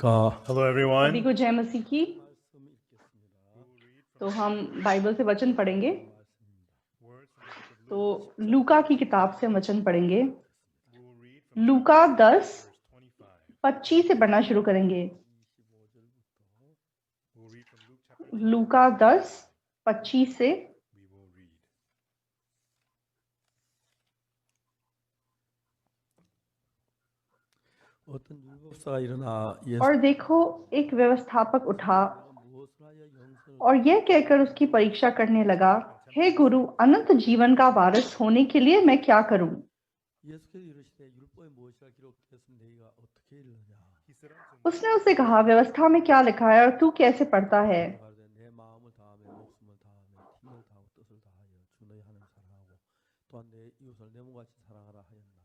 안녕하십니까. Hello, सभी everyone. को जय मसीह की। तो हम बाइबल से वचन पढ़ेंगे। तो लूका की किताब से हम वचन पढ़ेंगे। लूका 10:25 से पढ़ना शुरू करेंगे। लूका 10:25 से। 어떤 율법사가 일어나 और देखो, एक व्यवस्थापक उठा 무엇을 하여 영생을 और यह कहकर उसकी परीक्षा करने लगा, हे गुरु, अनंत जीवन का वारिस होने के लिए मैं क्या करूं? 예수께서 이르시되 율법에 무엇이라 기록되었으면 너희가 어떻게 읽느냐. उसने उससे कहा, व्यवस्था में क्या लिखा है और तू कैसे पढ़ता है? 가로되 내 마음을 다하며 목숨을 다하며 힘을 다하고 뜻을 다하여 주 너희 하나님 사랑하고 또한 내 이웃을 내 몸같이 사랑하라 하였나이다.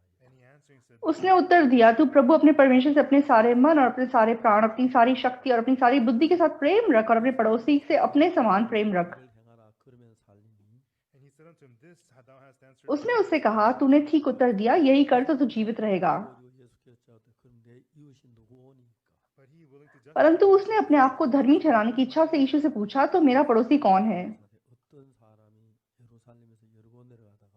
उसने उत्तर दिया, तू प्रभु अपने परमेश्वर से अपने सारे मन और अपने सारे प्राण, अपनी सारी शक्ति और अपनी सारी बुद्धि के साथ प्रेम रख और अपने पड़ोसी से अपने समान प्रेम रख। 이를 행하라 그러면 살리니. उसने उससे कहा, तूने ठीक उत्तर दिया, यही कर तो तू जीवित रहेगा। 그리고 예수께서 여쭈었되 그럼 내 이웃이 누구오니까. परंतु उसने अपने आप को धर्मी ठहराने की इच्छा से यीशु से पूछा, तो मेरा पड़ोसी कौन है? 어떤 사람이 예루살렘에서 여리고 내려가다가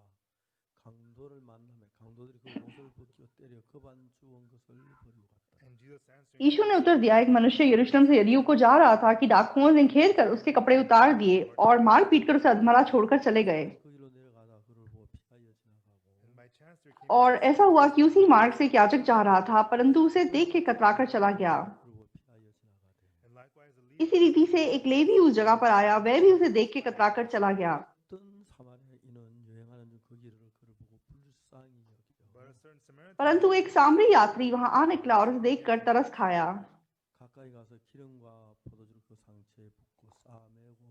강도를 만나며 강도들이 그 옷을 벗겨 때려 거반 주운 것을 버리고 갔다. यीशु ने उत्तर दिया, एक मनुष्य यरूशलेम से यरीहो को जा रहा था कि डाकुओं ने घेर कर उसके कपड़े उतार दिए और मार पीट कर उसे अधमरा छोड़कर चले गए। 그 길로 내려가다 그를 보고 피하여 지나가고 और ऐसा हुआ कि उसी मार्ग से एक याजक जा रहा था, परंतु उसे देख के कतराकर चला गया। 그를 보고 피하여 지나가되 इसी रीति से एक लेवी उस जगह पर आया, वह भी उसे देख के कतराकर चला गया। 어떤 사마리아인은 여행하는 중 그 길을 그를 보고 불쌍히 여기며 परंतु एक सामरी यात्री वहां आ निकला और उसे देखकर तरस खाया। 가까이 가서 기름과 포도주를 그 상처에 붓고 싸매고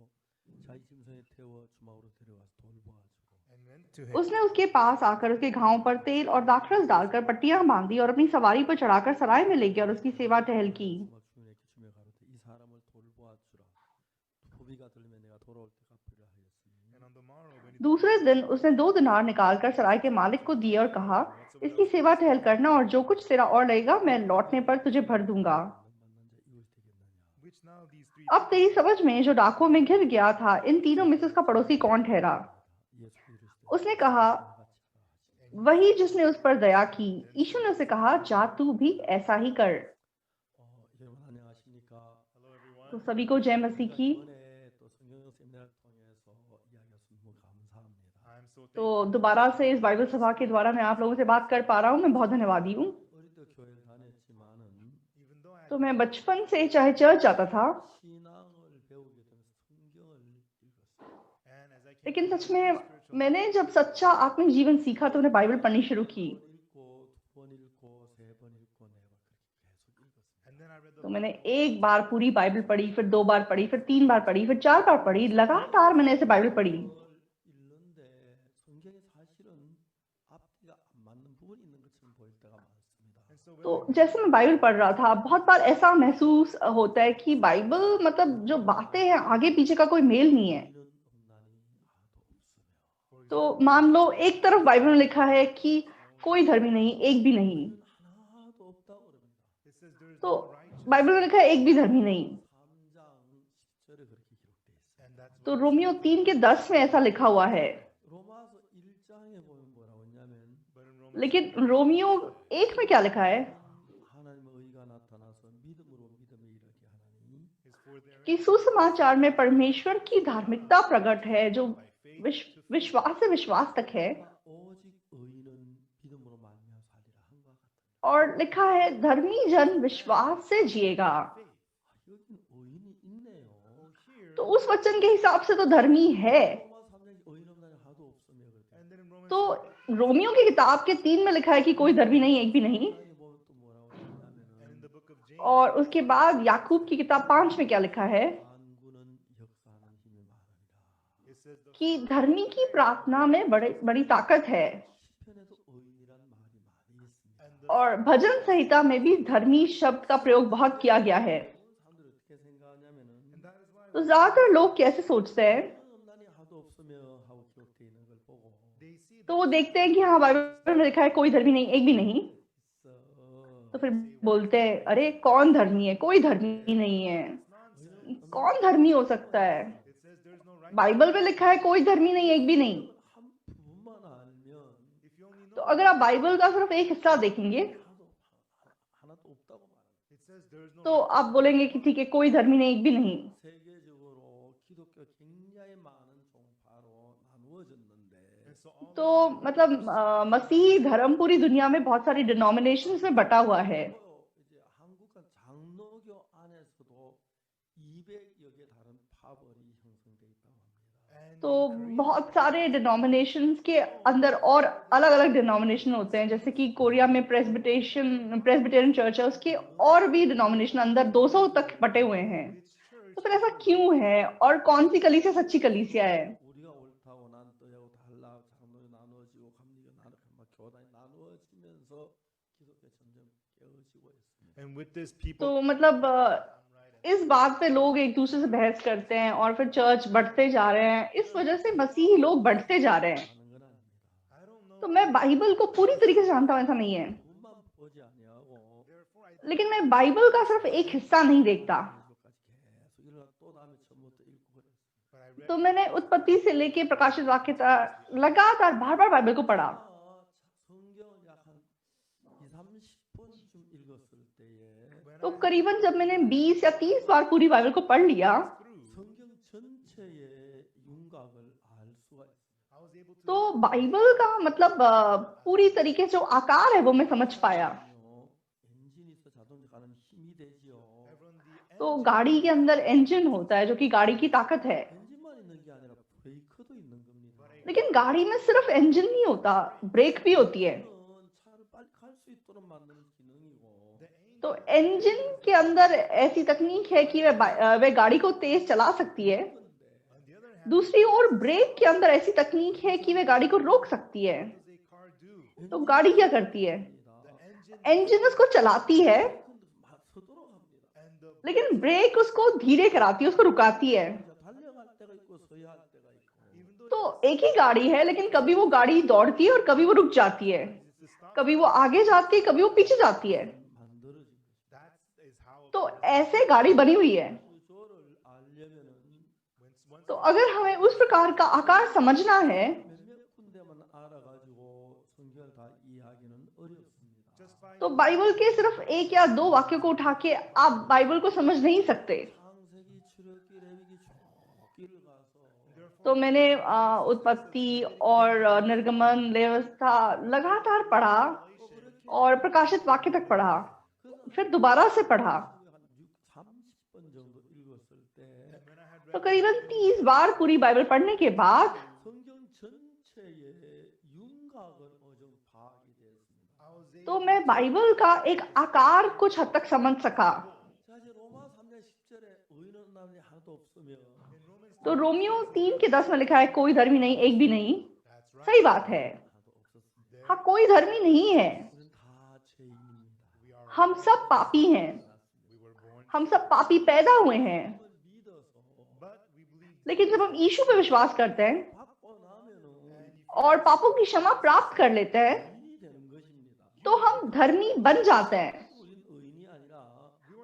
자기 짐승에 태워 주막으로 데려와서 돌보아주고 उसने उसके पास आकर उसके घावों पर तेल और दाखरस डालकर पट्टियां बांधी और अपनी सवारी पर चढ़ाकर सराय में ले गया और उसकी सेवा टहल की। 주막 주인에게 주며 가로되 이 사람을 돌보아주라. 소비가 들리면 내가 돌아올 때 갚으리라 하였으니. दूसरे दिन उसने 2 दिनार निकालकर सराय के मालिक को दिए और कहा, इसकी सेवा टहल करना और जो कुछ तेरा और लगेगा मैं लौटने पर तुझे भर दूंगा। 만난 자 이웃이 되겠느냐. अब तेरी समझ में जो डाकुओं में घिर गया था, इन तीनों में से उसका पड़ोसी कौन ठहरा? 예수께 이르시되 उसने कहा, वही जिसने उस पर दया की। यीशु ने उसे कहा, जा तू भी ऐसा ही कर। 여러분 안녕하십니까? तो सभी को जय मसीह की। 이번에 또 성경 세미나를 통해서 이야기해서 너무 감사합니다. तो दोबारा से इस बाइबल सभा के द्वारा मैं आप लोगों से बात कर पा रहा हूँ, मैं बहुत धन्यवादी हूँ। 어릴 때 교회를 다녔지만은 तो मैं बचपन से चाहे चर्च जाता था, 신앙을 배우게 되면서 성경을 읽었어요. लेकिन सच में मैंने जब सच्चा आत्मिक जीवन सीखा तो मैंने बाइबल पढ़नी शुरू की। 읽고 두 번 읽고 세 번 읽고 내가 그렇게 계속 읽었어요. तो मैंने एक बार पूरी बाइबल पढ़ी, फिर 2 बार पढ़ी, फिर 3 बार पढ़ी, फिर 4 बार पढ़ी। लगातार मैंने ऐसे बाइबल पढ़ी। 읽는데 성경에 사실은 앞뒤가 안 맞는 부분이 있는 것처럼 보일 때가 많습니다. तो जैसे मैं बाइबल पढ़ रहा था, बहुत बार ऐसा महसूस होता है कि बाइबल मतलब जो बातें हैं आगे पीछे का कोई मेल नहीं है। 이런 음란이 하나도 없으며 तो मान लो एक तरफ बाइबल में लिखा है कि कोई धर्मी नहीं, एक भी नहीं। 하나도 없다고 그럽니다. तो बाइबल में लिखा है एक भी धर्मी नहीं। 3장 10절에 그렇게 기록되어 있어요. तो रोमियो 3:10 में ऐसा लिखा हुआ है। 로마서 1장에 보면 뭐라고 했냐면 लेकिन रोमियो 1 में क्या लिखा है 하나님의 의가 나타나서 믿음으로 믿음에 이르게 하나니 कि सुसमाचार में परमेश्वर की धार्मिकता प्रकट है, जो विश्वास से विश्वास तक है। 오직 의인은 믿음으로 말미암아 살리라 한과 같다. और लिखा है, धर्मी जन विश्वास से जिएगा। 여기는 의인이 있네요. तो उस वचन के हिसाब से तो धर्मी है। 로마 3장에 의인 없나니 하나도 없으며 그렇게. तो रोमियो की किताब के 3 में लिखा है कि कोई धर्मी नहीं, एक भी नहीं। 3장에 보면 또 뭐라고 했냐면은 और उसके बाद याकूब की किताब 5 में क्या लिखा है 안구는 역사하는 힘이 많으리라. कि धर्मी की प्रार्थना में बड़ी ताकत है। 시편에도 의인이란 말이 많이 있습니다. और भजन संहिता में भी धर्मी शब्द का प्रयोग बहुत किया गया है। 사람들이 어떻게 생각하냐면은 तो ज्यादातर लोग कैसे सोचते हैं, 음란이 하나도 없으며 하고 기록되어 있는 걸 보고 तो वो देखते हैं कि हाँ बाइबल में लिखा है कोई धर्मी नहीं, एक भी नहीं। 있어 तो फिर बोलते हैं, अरे कौन धर्मी है? कोई धर्मी नहीं है। कौन धर्मी हो सकता है? बाइबल में लिखा है कोई धर्मी नहीं, एक भी नहीं। 한 부분만 알면 तो अगर आप बाइबल का सिर्फ एक हिस्सा देखेंगे 하나도 없다고 말합니다. तो आप बोलेंगे कि ठीक है, कोई धर्मी नहीं, एक भी नहीं। 세계적으로 기독교 굉장히 많은 종파로 나누어졌는데 तो मतलब मसीही धर्म पूरी दुनिया में बहुत सारी डिनोमिनेशंस में बटा हुआ है। 이제 한국은 장로교 안에서도 200여 개 다른 파벌이 형성돼 있다고 합니다. तो बहुत सारे डिनोमिनेशंस के अंदर और अलग अलग डिनोमिनेशन होते हैं, जैसे कि कोरिया में प्रेस्बिटेरियन चर्च है, उसके और भी डिनोमिनेशन अंदर 200 तक बटे हुए हैं। तो फिर ऐसा क्यों है, और कौन सी कलीसिया सच्ची कलीसिया है? 우리가 옳다고 난또하고 달라 장로교 나누어지고 감리교 막 교단이 나누어지면서 기독교 점점 깨어지고 있습니다. And with this, people तो मतलब इस बात पे लोग एक दूसरे से बहस करते हैं और फिर चर्च बढ़ते जा रहे हैं। इस वजह से मसीही लोग बढ़ते जा रहे हैं। 하는 건 아닙니다. I don't know. तो मैं बाइबल को पूरी तरीके से जानता हूँ, ऐसा नहीं है, 부분만 보지 아니하고 Therefore, I लेकिन मैं बाइबल का सिर्फ एक हिस्सा नहीं देखता। 계속 읽어 또 다음에 처음부터 읽고 그랬어요. but I read तो मैंने उत्पत्ति से लेके प्रकाशित वाक्य तक लगातार बार बार बाइबल को पढ़ा। 성경 약한 2-30번쯤 읽었을 때에 when तो I करीबन जब मैंने 20 या 30 बार पूरी बाइबल को पढ़ लिया through, 성경 전체의 윤곽을 알 수가 있어요. I was able to तो बाइबल का मतलब पूरी तरीके से जो आकार है वो मैं समझ पाया। 엔진이 있어 자동차 가는 힘이 되지요. have run the तो गाड़ी के अंदर इंजन होता है जो कि गाड़ी की ताकत है, 엔진만 있는 게 아니라 브레이크도 있는 겁니다. लेकिन गाड़ी में सिर्फ इंजन नहीं होता, ब्रेक भी होती है। 이거는 차를 빨리 갈 수 있도록 만드는 기능이고 the angel तो इंजन के अंदर ऐसी तकनीक है कि वह गाड़ी को तेज चला सकती है। on the other hand दूसरी ओर ब्रेक के अंदर ऐसी तकनीक है कि वह गाड़ी को रोक सकती है। what does a car do? तो गाड़ी क्या करती है? The engine इंजन उसको चलाती है, 서도록 합니다. and the लेकिन ब्रेक उसको धीरे कराती है, उसको रुकाती है। 달려갈 때가 있고 서야 할 때가 있고 even though तो एक ही गाड़ी है, लेकिन कभी वो गाड़ी दौड़ती है और कभी वो रुक जाती है, it's the stop, कभी वो आगे जाती है, कभी वो पीछे जाती है। 만들어진 거죠. that is how तो ऐसे गाड़ी बनी हुई है। 구조를 알려면은 once तो अगर हमें उस प्रकार का आकार समझना है 몇몇 군데만 알아가지고 성경을 다 이해하기는 어렵습니다. just by तो बाइबल के सिर्फ एक या दो वाक्यों को उठा के आप बाइबल को समझ नहीं सकते। 창세기, 출애굽기, 레위기 쭉 길을 가서 therefore तो मैंने उत्पत्ति और निर्गमन, लेव्यवस्था लगातार पढ़ा और प्रकाशित वाक्य तक पढ़ा, फिर दोबारा से पढ़ा। 한 30번 정도 읽었을 때 when I had तो read करीबन 30 बार पूरी बाइबल पढ़ने के बाद 성경 전체의 윤곽을 어느 정도 파악이 됐습니다. I was able तो मैं बाइबल का एक आकार कुछ हद तक समझ सका। 자, 이제 로마 3장 10절에 의인은 남이 하나도 없으며 in Romans तो रोमियो 3:10 में लिखा है कोई धर्मी नहीं, एक भी नहीं। that's right सही बात है, 하나도 없었습니다. हाँ कोई धर्मी नहीं है। 우리는 다 죄인입니다. we are हम सब पापी हैं, we were born हम सब पापी पैदा हुए हैं। 그걸 믿어서 but we believe लेकिन जब हम यीशु पे विश्वास करते हैं 받고 나면은 और पापों की क्षमा प्राप्त कर लेते हैं 의인이 되는 것입니다. तो हम धर्मी बन जाते हैं। 우리는 의인이 아니라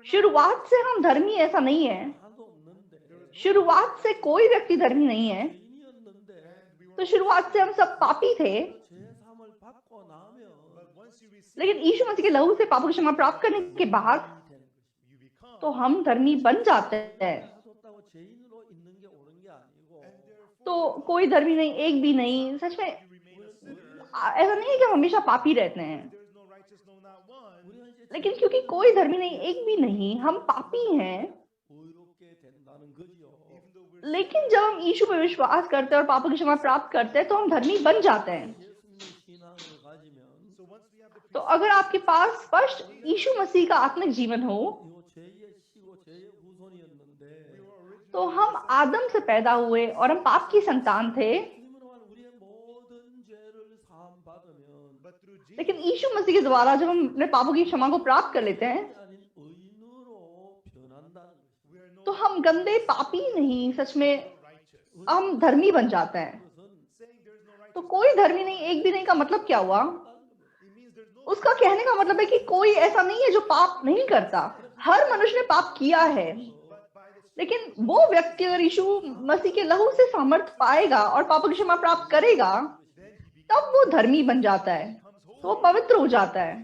शुरुआत से हम धर्मी ऐसा नहीं है, 하나도 없는데 शुरुआत से कोई व्यक्ति धर्मी नहीं है। 죄인이었는데 तो शुरुआत से हम सब पापी थे, 죄 사함을 받고 나면 but once you receive लेकिन यीशु मसीह के लहू से पापों की क्षमा प्राप्त करने के बाद 의인이 되는 것입니다. you become तो हम धर्मी बन जाते हैं। 받았다고 죄인으로 있는 게 옳은 게 아니고 and therefore तो कोई धर्मी नहीं, एक भी नहीं। सच में you remain a sinner ऐसा नहीं है कि हम हमेशा पापी रहते हैं, there is no righteous no not one 우리가 이제 लेकिन क्योंकि कोई धर्मी नहीं, एक भी नहीं, हम पापी हैं। 의롭게 된다는 거지요. even though we're लेकिन जब हम यीशु पे विश्वास करते हैं और पापों की क्षमा प्राप्त करते हैं तो हम धर्मी बन जाते हैं। 예수님의 신앙을 가지면 so once we have the तो अगर आपके पास स्पष्ट यीशु मसीह का आत्मिक जीवन हो 이거 죄의 시고 죄의 후손이었는데 तो हम आदम से पैदा हुए और हम पाप की संतान थे, 주님으로 한 우리의 모든 죄를 사함 받으면 but through Jesus लेकिन यीशु मसीह के द्वारा जब हम अपने पापों की क्षमा को प्राप्त कर लेते हैं 아닌 의인으로 변한다는 것입니다. we are no तो हम गंदे पापी नहीं, सच में righteous हम धर्मी बन जाते हैं। 그것은 saying there is no righteous तो कोई धर्मी नहीं, एक भी नहीं का मतलब क्या हुआ? it means there's no उसका कहने का मतलब है कि कोई ऐसा नहीं है जो पाप नहीं करता, हर मनुष्य ने पाप किया है, लेकिन वो व्यक्ति अगर यीशु मसीह के लहू से सामर्थ पाएगा और पापों की क्षमा प्राप्त करेगा, तब वो धर्मी बन जाता है, तो वो पवित्र हो जाता है,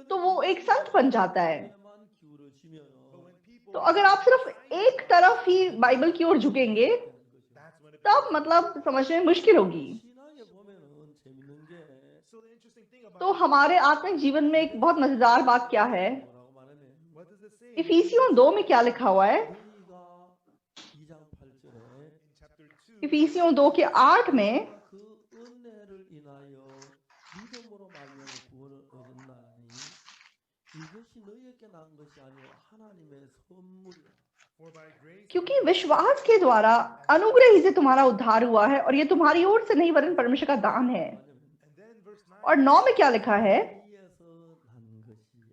तो वो एक संत बन जाता है। 만 기울어지면 तो अगर आप सिर्फ एक तरफ ही बाइबल की ओर झुकेंगे, तब मतलब समझने में मुश्किल होगी। 신앙에 보면은 재밌는 게 So the interesting thing about तो हमारे आत्मिक जीवन में एक बहुत मजेदार बात क्या है, 뭐라고 말하면 what does it say इफिसियों 2 में क्या लिखा हुआ है? 너희가 2장 8절에 in chapter 2? इफिसियों 2 के 8 में 그 은혜를 인하여 믿음으로 말미암아 구원을 얻었나니 이것이 너희에게 난 것이 아니요 하나님의 선물이라. For by grace क्योंकि विश्वास के द्वारा अनुग्रह ही से तुम्हारा उद्धार हुआ है, और ये तुम्हारी ओर से नहीं वरन परमेश्वर का दान है। and then verse 9 और 9 में क्या लिखा है? 위에서 난 것이 아니니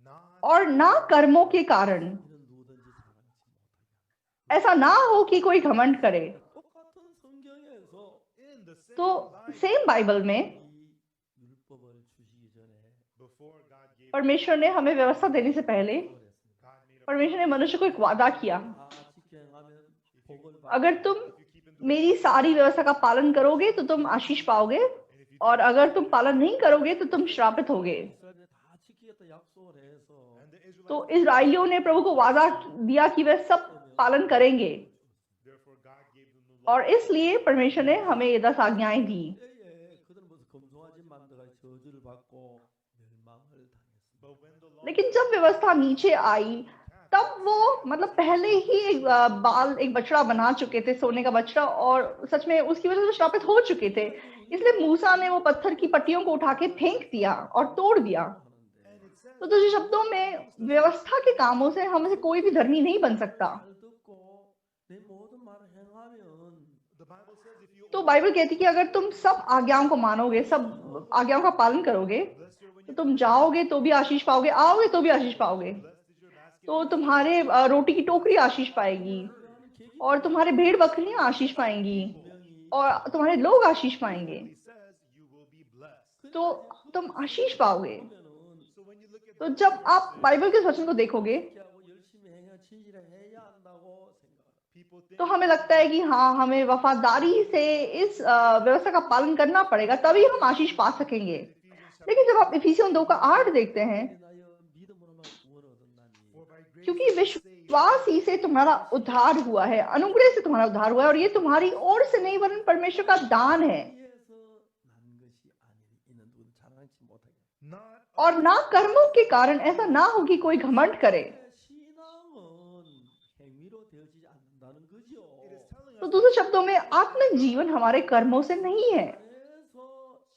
not और ना कर्मों के कारण, 이는 누구든지 자랑치 못하게 ऐसा ना हो कि कोई घमंड करे। 똑같은 성경에서 in the same तो life सेम बाइबल में 이 율법을 주시기 전에 before God gave परमेश्वर ने हमें व्यवस्था देने से पहले 그랬습니다. God made a परमेश्वर ने मनुष्य को एक वादा किया, 다 지켜가면 복을 अगर 받고 तुम if you keep in the मेरी सारी व्यवस्था का पालन करोगे तो तुम आशीष पाओगे, and if you और अगर तुम पालन नहीं करोगे तो तुम श्रापित होगे। 이스라엘에 다 지키겠다 약속을 해서 and the Israelites तो इजराइलियों ने प्रभु को वादा दिया कि वे सब पालन करेंगे, therefore God gave them the law और इसलिए परमेश्वर ने हमें ये 10 आज्ञाएं दी। 때에 그들은 무슨 검소하지 만들어 저주를 받고 멸망을 당했습니다. but when the law लेकिन जब व्यवस्था नीचे आई, तब वो मतलब पहले ही एक बछड़ा बना चुके थे, सोने का बछड़ा, और सच में उसकी वजह से श्रापित हो चुके थे। इसलिए मूसा ने वो पत्थर की पट्टियों को उठा के फेंक दिया और तोड़ दिया। and it says तो दूसरे शब्दों में व्यवस्था के कामों से हम में से कोई भी धर्मी नहीं बन सकता। 잘 듣고 내 모든 말을 행하면 the Bible says if you तो बाइबल कहती है कि अगर तुम सब आज्ञाओं को मानोगे, सब आज्ञाओं का पालन करोगे, blessed are when तो you तुम जाओगे तो भी आशीष पाओगे, आओगे तो भी आशीष पाओगे। blessed is your basket तो तुम्हारे रोटी की टोकरी आशीष पाएगी, और तुम्हारे भेड़ बकरियां आशीष पाएंगी, और तुम्हारे लोग आशीष पाएंगे। he says you will be blessed तो तुम आशीष पाओगे। so when you look at तो जब आप बाइबल के इस वचन को देखोगे, 하고 열심히 행해 진실에 해야 한다고 생각합니다. people think तो हमें लगता है कि हाँ, हमें वफादारी से इस व्यवस्था का पालन करना पड़ेगा, तभी हम आशीष पा सकेंगे। लेकिन जब आप इफिसियों 2 का 8 देखते हैं, 인하여 믿음으로만 구원을 얻었나니 for by grace क्योंकि विश्वास ही से तुम्हारा उद्धार हुआ है, अनुग्रह से तुम्हारा उद्धार हुआ है, और ये तुम्हारी ओर से नहीं वरन परमेश्वर का दान है, 위에서 난 것이 아니니 이는 누구도 자랑치 못하게. not और ना कर्मों के कारण, ऐसा ना हो कि कोई घमंड करे। 신앙은 행위로 되어지지 않는다는 거죠. it is telling तो us दूसरे शब्दों में आत्मिक जीवन हमारे कर्मों से नहीं है। 그래서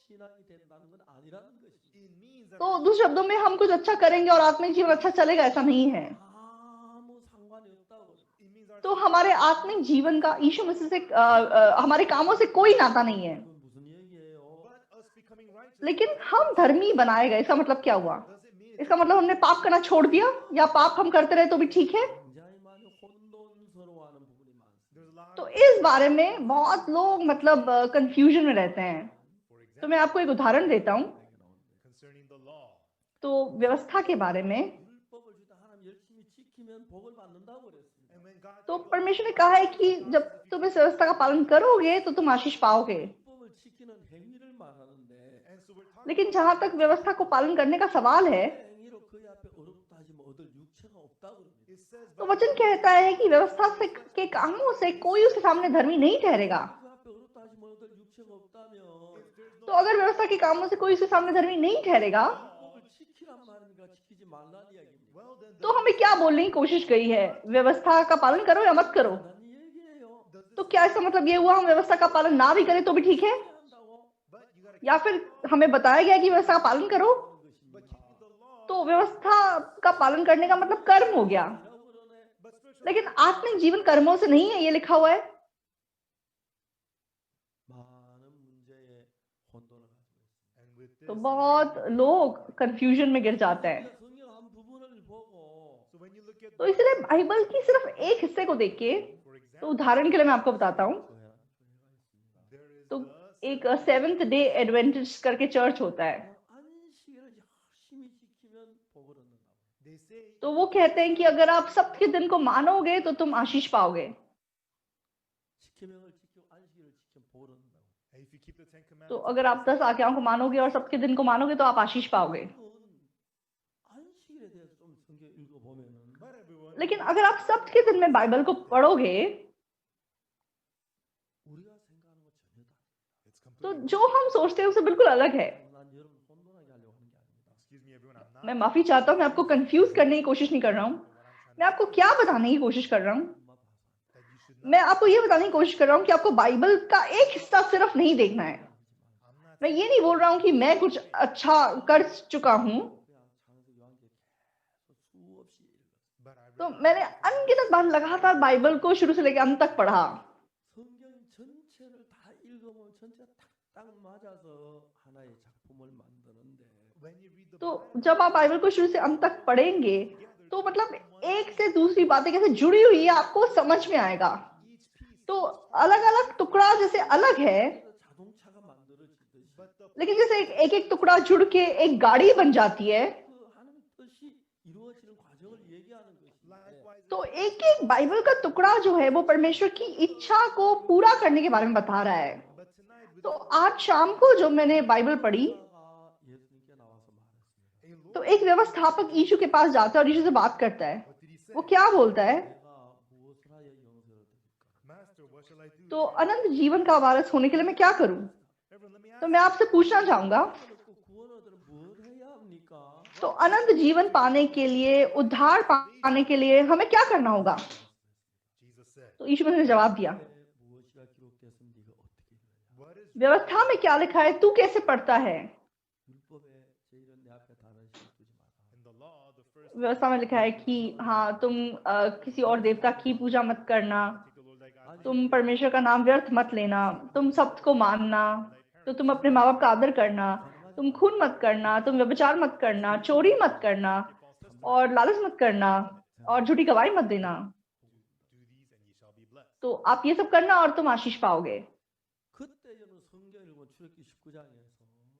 신앙이 된다는 건 아니라는 것이. it means that तो दूसरे शब्दों में हम कुछ अच्छा करेंगे और आत्मिक जीवन अच्छा चलेगा, ऐसा नहीं है। 아무 상관이 없다고. it means our तो हमारे आत्मिक जीवन का यीशु मसीह से हमारे कामों से कोई नाता नहीं है। 이건 무슨 얘기예요? but us becoming righteous लेकिन हम धर्मी बनाए गए, इसका मतलब क्या हुआ? does it mean इसका मतलब हमने पाप करना छोड़ दिया, या पाप हम करते रहे तो भी ठीक है? 굉장히 많이 혼돈스러워하는 부분이 많습니다. there's a lot तो इस बारे में बहुत लोग मतलब कंफ्यूजन में रहते हैं। for तो example मैं आपको एक उदाहरण देता हूँ। concerning the law तो व्यवस्था के बारे में, 율법을 주다 하나님 열심히 지키면 복을 받는다고 그랬습니다. and when God तो gave us परमेश्वर ने कहा है कि जब तुम इस व्यवस्था का पालन करोगे तो तुम आशीष पाओगे। 율법을 지키는 행위를 말하는데 and so we're talking लेकिन जहां तक व्यवस्था को पालन करने का सवाल है, 행위로 그의 앞에 어렵다 하지만 얻을 육체가 없다고 그럽니다. it says तो वचन कहता है कि व्यवस्था से के कामों से कोई उसके सामने धर्मी नहीं ठहरेगा। 그 앞에 어렵다 하지만 얻을 육체가 없다면 तो अगर व्यवस्था के कामों से कोई उसके सामने धर्मी नहीं ठहरेगा, 율법을 지키란 말입니까? 지키지 말란 이야기입니다. well then तो हमें क्या बोलने की कोशिश गई है? व्यवस्था का पालन करो या मत करो। 난 얘기예요. तो क्या इसका मतलब ये हुआ हम व्यवस्था का पालन ना भी करें तो भी ठीक है? 한다고 but you got to या फिर हमें बताया गया कि व्यवस्था का पालन करो, but keeping the law तो व्यवस्था का पालन करने का मतलब कर्म हो गया। but spiritual लेकिन आत्मिक जीवन कर्मों से नहीं है, ये लिखा हुआ है। 많은 문제에 혼돈을 가지고 있습니다. and with this तो बहुत लोग कंफ्यूजन में गिर जाते हैं। 성경 한 부분을 보고 so when you look at तो इसलिए बाइबल की सिर्फ एक हिस्से को देख के, for तो example उदाहरण के लिए मैं आपको बताता हूँ। 조회가 있습니다. there is तो the एक सेवेंथ डे एडवेंटिस्ट करके चर्च होता है, 안식일을 열심히 지키면 복을 얻는다고. They say तो वो कहते हैं कि अगर आप सप्त के दिन को मानोगे तो तुम आशीष पाओगे। 십계명을 지키고 안식일을 지키면 복을 얻는다고. if you keep the Ten तो Commandments, अगर आप 10 आज्ञाओं को मानोगे और सप्त के दिन को मानोगे तो आप आशीष पाओगे। 이건 안식일에 대해서 좀 성경 읽어보면은 not everyone. लेकिन अगर आप सप्त के दिन में बाइबल को पढ़ोगे 우리가 생각하는 거 전혀 다르다. It's तो completely. जो हम सोचते हैं उससे बिल्कुल अलग है। 난 여러분 혼돈하게 하려고 하는 게 아닙니다. Excuse me, everyone. I'm not. मैं माफी चाहता हूँ, मैं आपको कंफ्यूज करने की कोशिश नहीं कर रहा हूँ। What I'm trying मैं आपको क्या बताने की कोशिश कर रहा हूँ? 엄마 봐서. that you should not. मैं आपको ये बताने की कोशिश कर रहा हूँ कि आपको बाइबल का एक हिस्सा सिर्फ नहीं देखना है। I'm not. मैं ये नहीं बोल रहा हूँ कि मैं कुछ अच्छा कर चुका हूँ, 그냥 창세기 요한계시록 계속 수없이 읽었어요. But I तो read मैंने अनगिनत बार लगातार बाइबल को शुरू से लेकर अंत तक पढ़ा। 성경 전체를 다 읽어보면 전체가 딱 맞아서 하나의 작품을 만드는데 when you read the तो Bible, जब आप बाइबल को शुरू से अंत तक पढ़ेंगे तो मतलब एक से दूसरी बातें कैसे जुड़ी हुई है आपको समझ में आएगा। each piece. तो अलग अलग टुकड़ा जैसे अलग है, 자동차가 만들어지듯이 But the लेकिन जैसे एक एक टुकड़ा जुड़ के एक गाड़ी बन जाती है, 그 하나님의 뜻이 이루어지는 과정을 얘기하는 것인데 likewise, तो एक एक बाइबल का टुकड़ा जो है वो परमेश्वर की इच्छा को पूरा करने के बारे में बता रहा है। but tonight with तो आज शाम को जो मैंने बाइबल पढ़ी 가 예수님께 나와서 말했습니다. a Lord, तो एक व्यवस्थापक यीशु के पास जाता है और यीशु से बात करता है। what did he say? वो क्या बोलता है? 내가 무엇을 하여 영생을 드릴까? Master, what shall I do? तो अनंत जीवन का वारिस होने के लिए मैं क्या करूं? Everyone, let me तो ask. मैं आपसे पूछना चाहूंगा, 구원 얻으러 뭘 해야 합니까? तो अनंत जीवन पाने के लिए, उद्धार पाने के लिए हमें क्या करना होगा? Jesus said, तो यीशु मसीह ने जवाब दिया, 무엇이가 기록되었으면 네가 어떻게 읽느냐? what is व्यवस्था में क्या लिखा है तू कैसे पढ़ता है? 율법에 제일은 내 앞에 다른 신 두지 마라. in the law, the first व्यवस्था में लिखा है कि हाँ तुम किसी और देवता की पूजा मत करना, take the Lord thy God. तुम परमेश्वर का नाम व्यर्थ मत लेना, तुम सब्त को मानना, तो तुम अपने माँ बाप का आदर करना, तुम खून मत करना, तुम व्यभिचार मत करना, चोरी मत करना और लालच मत करना और झूठी गवाही मत देना। Do these and ye shall be blessed. तो आप ये सब करना और तुम आशीष पाओगे। 그때 저는 성경 읽으면 출애굽기 19장에서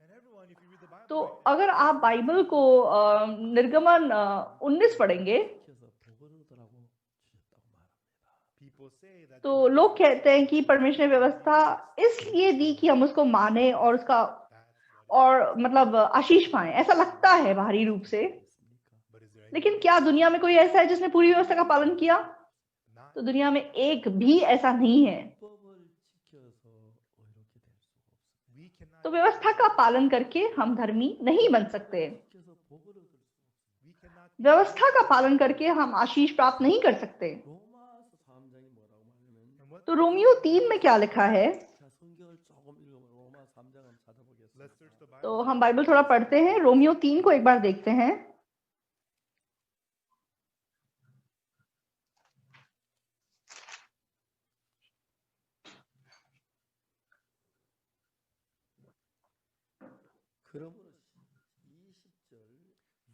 And everyone, if you read the Bible, तो अगर आप बाइबल को निर्गमन 19 पढ़ेंगे 시켜서 복을 얻으라고 주셨다고 말합니다. people say that तो लोग कहते हैं कि परमेश्वर ने व्यवस्था इसलिए दी कि हम उसको माने और उसका और मतलब आशीष पाएं। ऐसा लगता है बाहरी रूप से, 있습니까? but is there any लेकिन क्या दुनिया में कोई ऐसा है जिसने पूरी व्यवस्था का पालन किया? not? तो दुनिया में एक भी ऐसा नहीं है। 율법을 지켜서 의롭게 될 수가 없습니다. We cannot. तो व्यवस्था का पालन करके हम धर्मी नहीं बन सकते। 지켜서 복을 얻을 수 없습니다. We cannot. व्यवस्था का पालन करके हम आशीष प्राप्त नहीं कर सकते। 로마서 3장이 뭐라고 말하면 And what? तो रोमियो 3 में क्या लिखा है? 자 성경을 조금 읽어보면 로마 3장 한번 찾아보겠습니다. Let's search the Bible. तो हम बाइबल थोड़ा पढ़ते हैं। रोमियो 3 को एक बार देखते हैं। 그러므로 20절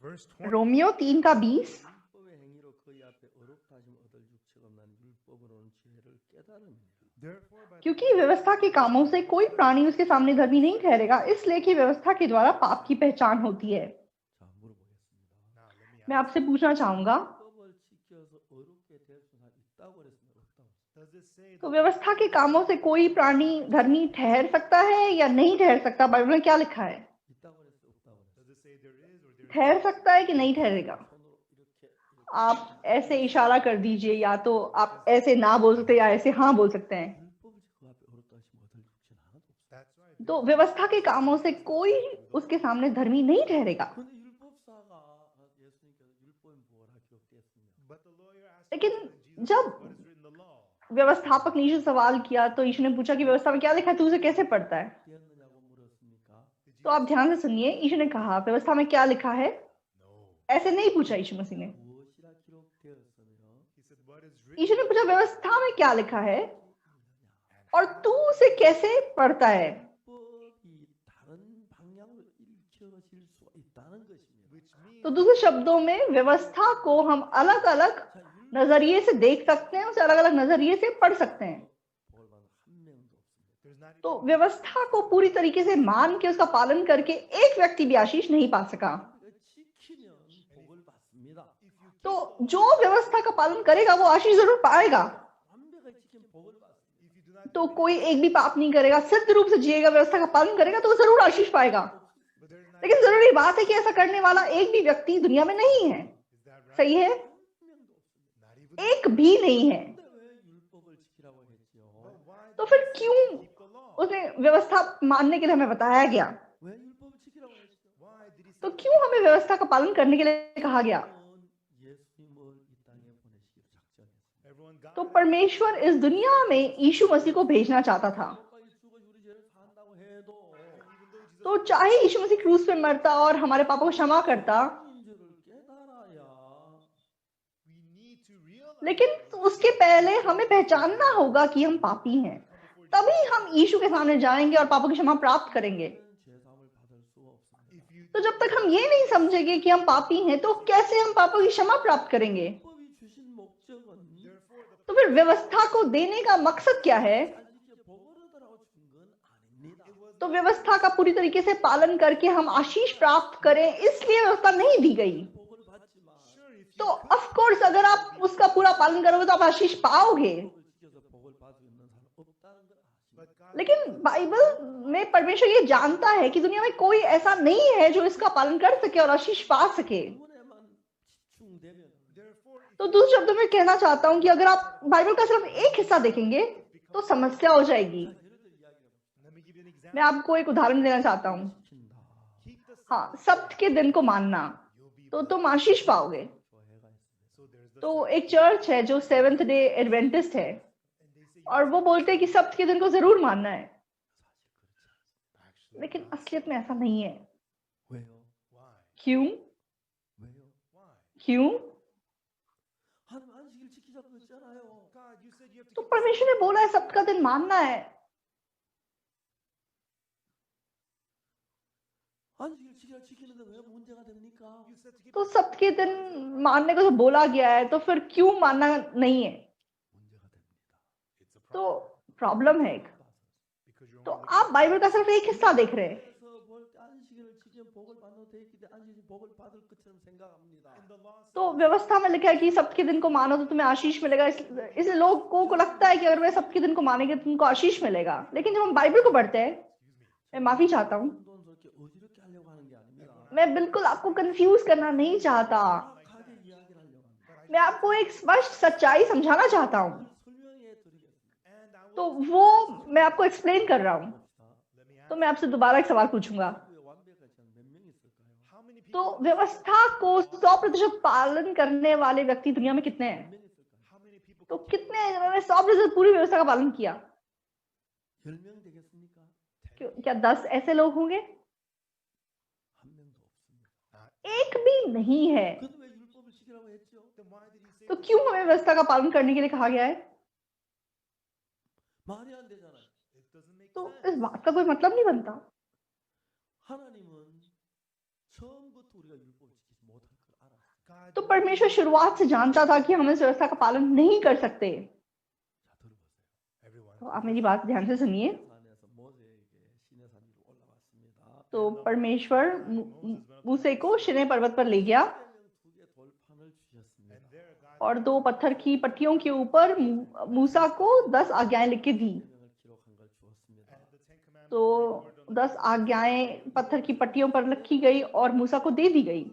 Verse 20. रोमियो 3 का 20, 율법의 행위로 그의 앞에 어렵다 하심 얻을 육체가 없는 율법으로는 죄를 깨달음이니라. Therefore, by the क्योंकि व्यवस्था के कामों से कोई प्राणी उसके सामने धर्मी नहीं ठहरेगा, इसलिए कि व्यवस्था के द्वारा पाप की पहचान होती है। 자 물어보겠습니다. now let me मैं ask. आपसे पूछना चाहूंगा, 율법을 지켜서 어렵게 될 수가 있다고 그랬으면 없다고. Does it say तो that व्यवस्था के कामों से कोई प्राणी धर्मी ठहर सकता है या नहीं ठहर सकता? बाइबल में क्या लिखा है? 있다고 그랬어 없다고 그랬어. does it say there is or there ठहर सकता है कि नहीं ठहरेगा? 손으로 이렇게 आप ऐसे इशारा कर दीजिए, या तो आप ऐसे ना बोल सकते या ऐसे हाँ बोल सकते हैं। 율법을 그 앞에 어렵다 하시면 얻을 육체는 하나도 없어. That's right. तो व्यवस्था के कामों से कोई उसके सामने धर्मी नहीं ठहरेगा। 근데 율법사가 예수님께서 율법이 뭐라 기록되었습니까? But the lawyer asked लेकिन him, Jesus, जब what is written in the law? व्यवस्थापक ने यीशु से सवाल किया तो यीशु ने पूछा कि व्यवस्था में क्या लिखा है, तू उसे कैसे पढ़ता है? 되었느냐고 물었습니까? तो आप ध्यान से सुनिए, यीशु ने कहा व्यवस्था में क्या लिखा है? No. ऐसे नहीं पूछा यीशु मसीह ने। 무엇이라 기록되었으며 He said, what is written? यीशु ने पूछा व्यवस्था में क्या लिखा है और तू उसे कैसे पढ़ता है? 율법이 다른 방향으로 읽혀질 수가 있다는 것입니다. Which means तो दूसरे शब्दों में व्यवस्था को हम अलग अलग 자, नजरिए से देख सकते हैं, उसे अलग अलग नजरिए से पढ़ सकते हैं। 복을 받은 한 명도 없습니다. there's तो व्यवस्था को पूरी तरीके से मान के उसका पालन करके एक व्यक्ति भी आशीष नहीं पा सका। 이거 지키면 복을 받습니다. तो जो व्यवस्था का पालन करेगा वो आशीष जरूर पाएगा। 완벽하게 지키면 복을 받습니다. तो कोई एक भी पाप नहीं करेगा, सिद्ध रूप से जिएगा, व्यवस्था का पालन करेगा तो वो जरूर आशीष पाएगा। But there's not, लेकिन जरूरी बात है कि ऐसा करने वाला एक भी व्यक्ति दुनिया में नहीं है। is that right? सही है, Not even. एक भी नहीं है। 근데 왜 율법을 지키라고 했지요? But why तो did फिर he say क्यों keep the law? उसने व्यवस्था मानने के लिए हमें बताया गया? 왜 율법을 지키라고 했죠? Why did he say तो क्यों हमें व्यवस्था का पालन करने के लिए कहा गया? 예수님을 이 땅에 보내시기로 작정했습니다. everyone got तो it? परमेश्वर इस दुनिया में यीशु मसीह को भेजना चाहता था। 끝까지 죽어 우리 죄를 산다고 해도 Even though Jesus तो चाहे यीशु मसीह क्रूस पे मरता और हमारे पापों को क्षमा करता, 인주를 깨달아야 we need to realize लेकिन उसके पहले हमें पहचानना होगा कि हम पापी हैं। तभी हम यीशु के सामने जाएंगे और पापों की क्षमा प्राप्त करेंगे। 죄사함을 받을 수 없습니다. if you तो जब तक हम ये नहीं समझेंगे कि हम पापी हैं तो कैसे हम पापों की क्षमा प्राप्त करेंगे? 율법이 주신 목적은 therefore the तो फिर व्यवस्था को देने का मकसद क्या है? 단지 복을 얻으라고 준 건 아닙니다. it was तो व्यवस्था का पूरी तरीके से पालन करके हम आशीष प्राप्त करें, इसलिए व्यवस्था नहीं दी गई। 복을 받지만 sure if तो ऑफ कोर्स अगर आप उसका पूरा पालन करोगे तो आप आशीष पाओगे। 복을 지켜서 복을 받을 수 있는 사람 없다는 걸 아십니다. but God लेकिन बाइबल में परमेश्वर ये जानता है कि दुनिया में कोई ऐसा नहीं है जो इसका पालन कर सके और आशीष पा सके। 부분에만 집중되면 therefore if तो दूसरे शब्दों में कहना चाहता हूं कि अगर आप बाइबल का सिर्फ एक हिस्सा देखेंगे तो समस्या हो जाएगी। 예를 들어 이야기를 let me give you an example मैं आपको एक उदाहरण देना चाहता हूँ। 시킨다. keep the हाँ, सप्त के दिन को मानना you'll be तो तुम आशीष पाओगे। 조회가 있습니다. so there's the तो एक चर्च है जो सेवेंथ डे एडवेंटिस्ट है and they say और वो बोलते हैं कि सप्त के दिन को जरूर मानना है, actually लेकिन असलियत में ऐसा नहीं है। 왜요? why क्यों? 왜요? why क्यों? 하나님 안식일 지키자고 했잖아요. God you said you have to तो keep परमेश्वर ने बोला है सप्त का दिन मानना है। 안식일 지키는데 왜 문제가 됩니까? you said to keep तो सप्त के दिन मानने को जो बोला गया है तो फिर क्यों मानना नहीं है? 문제가 됩니다. it's a तो problem प्रॉब्लम है एक। because you're तो only आप बाइबल का सिर्फ एक हिस्सा देख रहे हैं। 그래서 볼때 안식일을 지키면 복을 받는 돼 있기 때문에 안식일 복을 받을 것처럼 생각합니다. in the law तो व्यवस्था में लिखा है कि सप्त के दिन को मानो तो तुम्हें आशीष मिलेगा, इसलिए लोगों को लगता है कि अगर वे सप्त के दिन को मानेंगे तो तुमको आशीष मिलेगा। लेकिन जब हम बाइबल को पढ़ते हैं, मैं माफी चाहता हूँ, 혼돈스럽게 어지럽게 하려고 하는 게 아닙니다. मैं बिल्कुल आपको कंफ्यूज करना नहीं चाहता। 정확하게 이야기를 하려고 합니다. मैं आपको एक स्पष्ट सच्चाई समझाना चाहता हूँ। 설명해 드리겠습니다. and I will तो वो मैं आपको एक्सप्लेन कर रहा हूँ। let me ask तो मैं आपसे दोबारा एक सवाल पूछूंगा। 왜 완벽하지 않은 몇 명 있을까요? how many तो people व्यवस्था को 100% पालन करने वाले व्यक्ति दुनिया में कितने हैं? 몇 명 있을까요? how many people तो कितने हैं जिन्होंने 100% पूरी व्यवस्था का पालन किया? 10명 되겠습니까? क्या 10 ऐसे लोग होंगे? 한 명도 없습니다. एक भी नहीं है। 근데 왜 율법을 지키라고 했죠? then why did he say तो क्यों हमें व्यवस्था का पालन करने के लिए कहा गया है? 말이 안 되잖아요. it doesn't make तो sense इस बात का कोई मतलब नहीं बनता। 하나님은 처음부터 우리가 율법을 지키지 못할 걸 알았어요. God तो परमेश्वर शुरुआत से जानता था कि हम इस व्यवस्था का पालन नहीं कर सकते। 자, 들어보세요. everyone तो आप मेरी बात ध्यान से सुनिए। 산에서 모세에게 시내산 위로 올라왔습니다. तो परमेश्वर मूसे को शिने पर्वत पर ले गया 두개 돌판을 주셨습니다. and there God और 2 पत्थर की पट्टियों के ऊपर मूसा को 10 आज्ञाएं लिख के दी। 명령을 기록한 걸 주었습니다. and the 10 commandments तो 10 आज्ञाएं पत्थर की पट्टियों पर लिखी गई और मूसा को दे दी गई।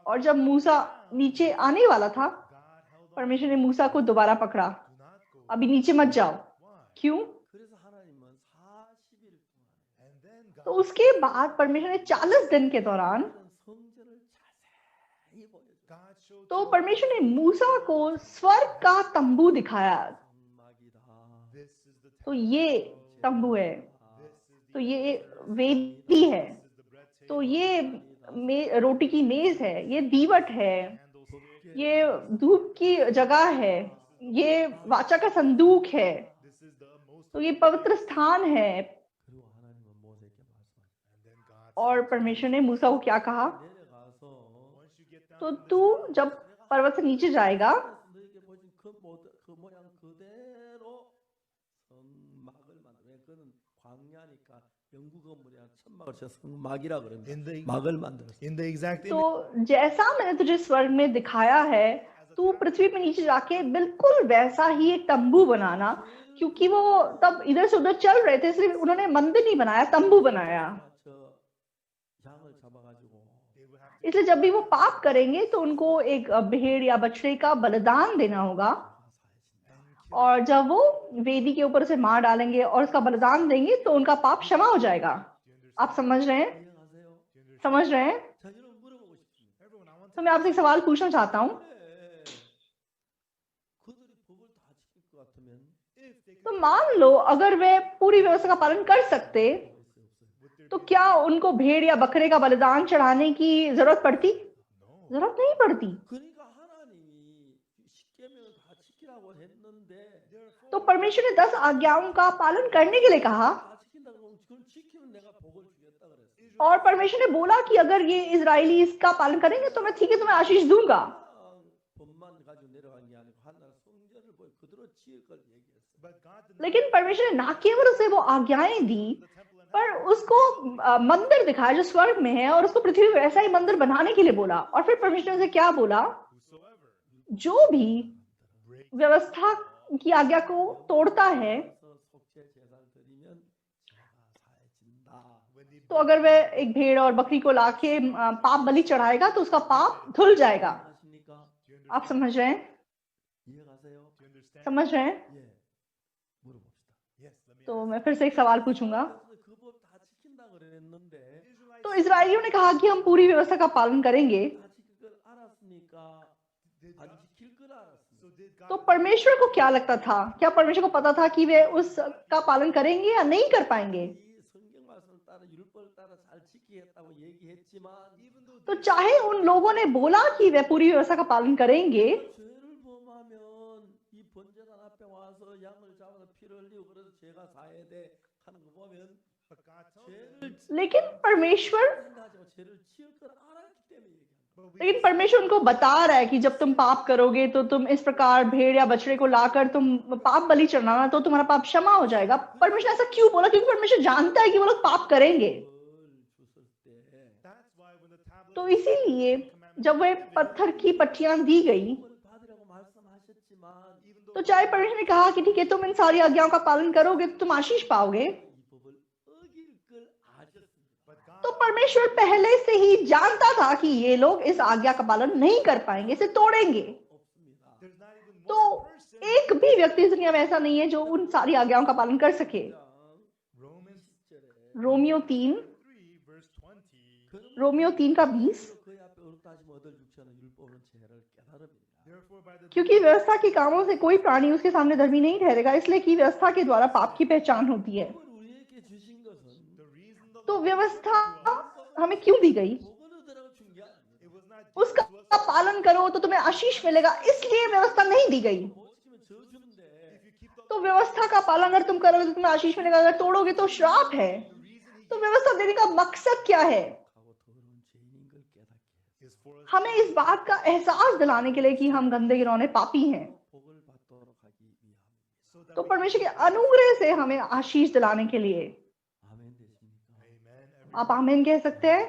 और जब मूसा नीचे आने वाला था, God held on परमेश्वर ने मूसा को दोबारा पकड़ा, do not go अभी नीचे मत जाओ। why क्यों? 그래서 하나님은 40일 동안 and then God तो उसके बाद परमेश्वर ने 40 दिन के दौरान 이런 성전을 자세히 보여줘. God showed तो परमेश्वर ने मूसा को स्वर्ग का तंबू दिखाया। 장막이다. this is the तो ये तंबू है, this is तो ये वेदी है, the bread table तो ये रोटी की मेज है, ये दीवट है, candlestick ये धूप की जगह है, ये वाचा का संदूक है, this is the most तो ये पवित्र स्थान है। 그리고 하나님은 모세에게 말씀하셨다. and then God और परमेश्वर ने मूसा को क्या कहा? 내려가서 once you get down तो तू जब पर्वत से नीचे जाएगा 너에게 보여준 그 모양 그대로 성막을 만들어. 그는 광야니까 영구 건물이 아니라 천막을 쳐 성막이라 그럽니다. In the 막을 만들었어요. in the exact तो image जैसा मैंने तुझे स्वर्ग में दिखाया है, तू पृथ्वी पे नीचे जाके बिल्कुल वैसा ही एक तंबू बनाना, क्योंकि वो तब इधर से उधर चल रहे थे, इसलिए उन्होंने मंदिर नहीं बनाया, तंबू बनाया। 저 양을 잡아가지고 they would have to इसलिए जब भी वो पाप करेंगे तो उनको एक भेड़ या बछड़े का बलिदान देना होगा, और जब वो वेदी के ऊपर उसे मार डालेंगे और उसका बलिदान देंगे तो उनका पाप क्षमा हो जाएगा। आप समझ रहे हैं? 이해가세요? समझ रहे हैं? 자, 여러분 물어보고 싶습니다. everyone. I want तो मैं आपसे एक सवाल पूछना चाहता हूँ, 네. 그들이 법을 다 지킬 것 같으면 if they तो मान लो अगर वे पूरी व्यवस्था का पालन कर सकते, तो क्या उनको भेड़ या बकरे का बलिदान चढ़ाने की जरूरत पड़ती? जरूरत नहीं पड़ती। 그러니까 하나님이 십계명을 다 지키라고 했는데 तो परमेश्वर ने 10 आज्ञाओं का पालन करने के लिए कहा, 다 지킨다 그러면 그걸 지키면 내가 복을 주겠다 그랬어요. और परमेश्वर ने बोला कि अगर ये इजरायली इसका पालन करेंगे तो मैं ठीक है तुम्हें आशीष दूंगा। 법만 가지고 내려간 게 아니고 하나님 성전을 보여 그대로 지을 걸 얘기했어요. but God did लेकिन परमेश्वर ने ना केवल उसे वो आज्ञाएं दी, the temple and पर उसको मंदिर दिखाया जो स्वर्ग में है, और उसको पृथ्वी में वैसा ही मंदिर बनाने के लिए बोला। और फिर परमेश्वर ने उसे क्या बोला? whosoever जो भी breaks व्यवस्था की आज्ञा को तोड़ता है, 속죄 제사를 드리면 죄가 사해진다. when they तो अगर वह एक भेड़ और बकरी को लाके पाप बलि चढ़ाएगा तो उसका पाप धुल जाएगा। 아십니까? आप समझ रहे हैं? 이해가세요? do you understand? समझ रहे हैं? 예. 물어봅시다. Yes, let me तो मैं फिर से एक सवाल पूछूंगा। 그법 다 지킨다 그랬는데 Israelites तो इजरायलियों ने कहा कि हम पूरी व्यवस्था का पालन करेंगे, 다 지킬 걸 알았으니까 did 안 God, 지킬 걸 알았으니까 so did God तो परमेश्वर को क्या लगता था? क्या परमेश्वर को पता था कि वे उसका पालन करेंगे या नहीं कर पाएंगे? 이 성경 말씀을 따라 율법을 따라 잘 지키겠다고 얘기했지만 even though तो चाहे उन लोगों ने बोला कि वे पूरी व्यवस्था का पालन करेंगे, 죄를 범하면 이 번제단 앞에 와서 양을 잡아서 피를 흘리고 그래서 죄가 사해야 돼 하는 거 보면 but God told them, 죄를 लेकिन परमेश्वर 생각하고 죄를 지을 걸 알았기 때문에 얘기한 거예요. but we लेकिन परमेश्वर उनको बता रहा है कि जब तुम पाप करोगे तो तुम इस प्रकार भेड़ या बछड़े को लाकर तुम पाप बलि चढ़ाना, तो तुम्हारा पाप क्षमा हो जाएगा। परमेश्वर ऐसा क्यों बोला? क्योंकि परमेश्वर जानता है कि वो लोग पाप करेंगे। 그걸 줬을 때 that's why when the tablet तो इसीलिए जब वह पत्थर की पट्टियां दी गई, 그걸 받으라고 말씀하셨지만 even though तो चाहे परमेश्वर ने कहा कि ठीक है तुम इन सारी आज्ञाओं का पालन करोगे तो तुम आशीष पाओगे, 이 법을 어길 걸 아셨습니다. but God तो परमेश्वर पहले से ही जानता था कि ये लोग इस आज्ञा का पालन नहीं कर पाएंगे, इसे तोड़ेंगे। 없습니다. there's not even तो one person एक भी व्यक्ति इस दुनिया में ऐसा नहीं है जो उन सारी आज्ञाओं का पालन कर सके। Romans 10절에 रोमियो 3 3 verse 20 रोमियो 3 का 20, 그의 앞에 어렵다 하시면 얻을 육체는 율법은 죄를 깨달음이라. therefore by the क्योंकि व्यवस्था के कामों से कोई प्राणी उसके सामने धर्मी नहीं ठहरेगा, इसलिए कि व्यवस्था के द्वारा पाप की पहचान होती है। 법을 우리에게 주신 것은 the reason the तो law व्यवस्था to us, हमें क्यों दी गई? 복을 얻으라고 준 게 아닙니다. it was not उसका given to us पालन करो तो तुम्हें आशीष मिलेगा, इसलिए व्यवस्था नहीं दी गई। 못 지키면 저주인데 if you keep the तो व्यवस्था का पालन अगर तुम करोगे तो तुम्हें आशीष मिलेगा, अगर तोड़ोगे तो श्राप है। reason he तो व्यवस्था देने का मकसद क्या है? 하고 더러운 죄인인 걸 깨닫게 해서 is for us हमें इस बात का एहसास दिलाने के लिए कि हम गंदे गिरौने पापी हैं, 복을 받도록 하기 위함입니다. so that तो we परमेश्वर के अनुग्रह से हमें आशीष दिलाने के लिए। 아멘 되십니까? amen आप आमीन कह सकते हैं?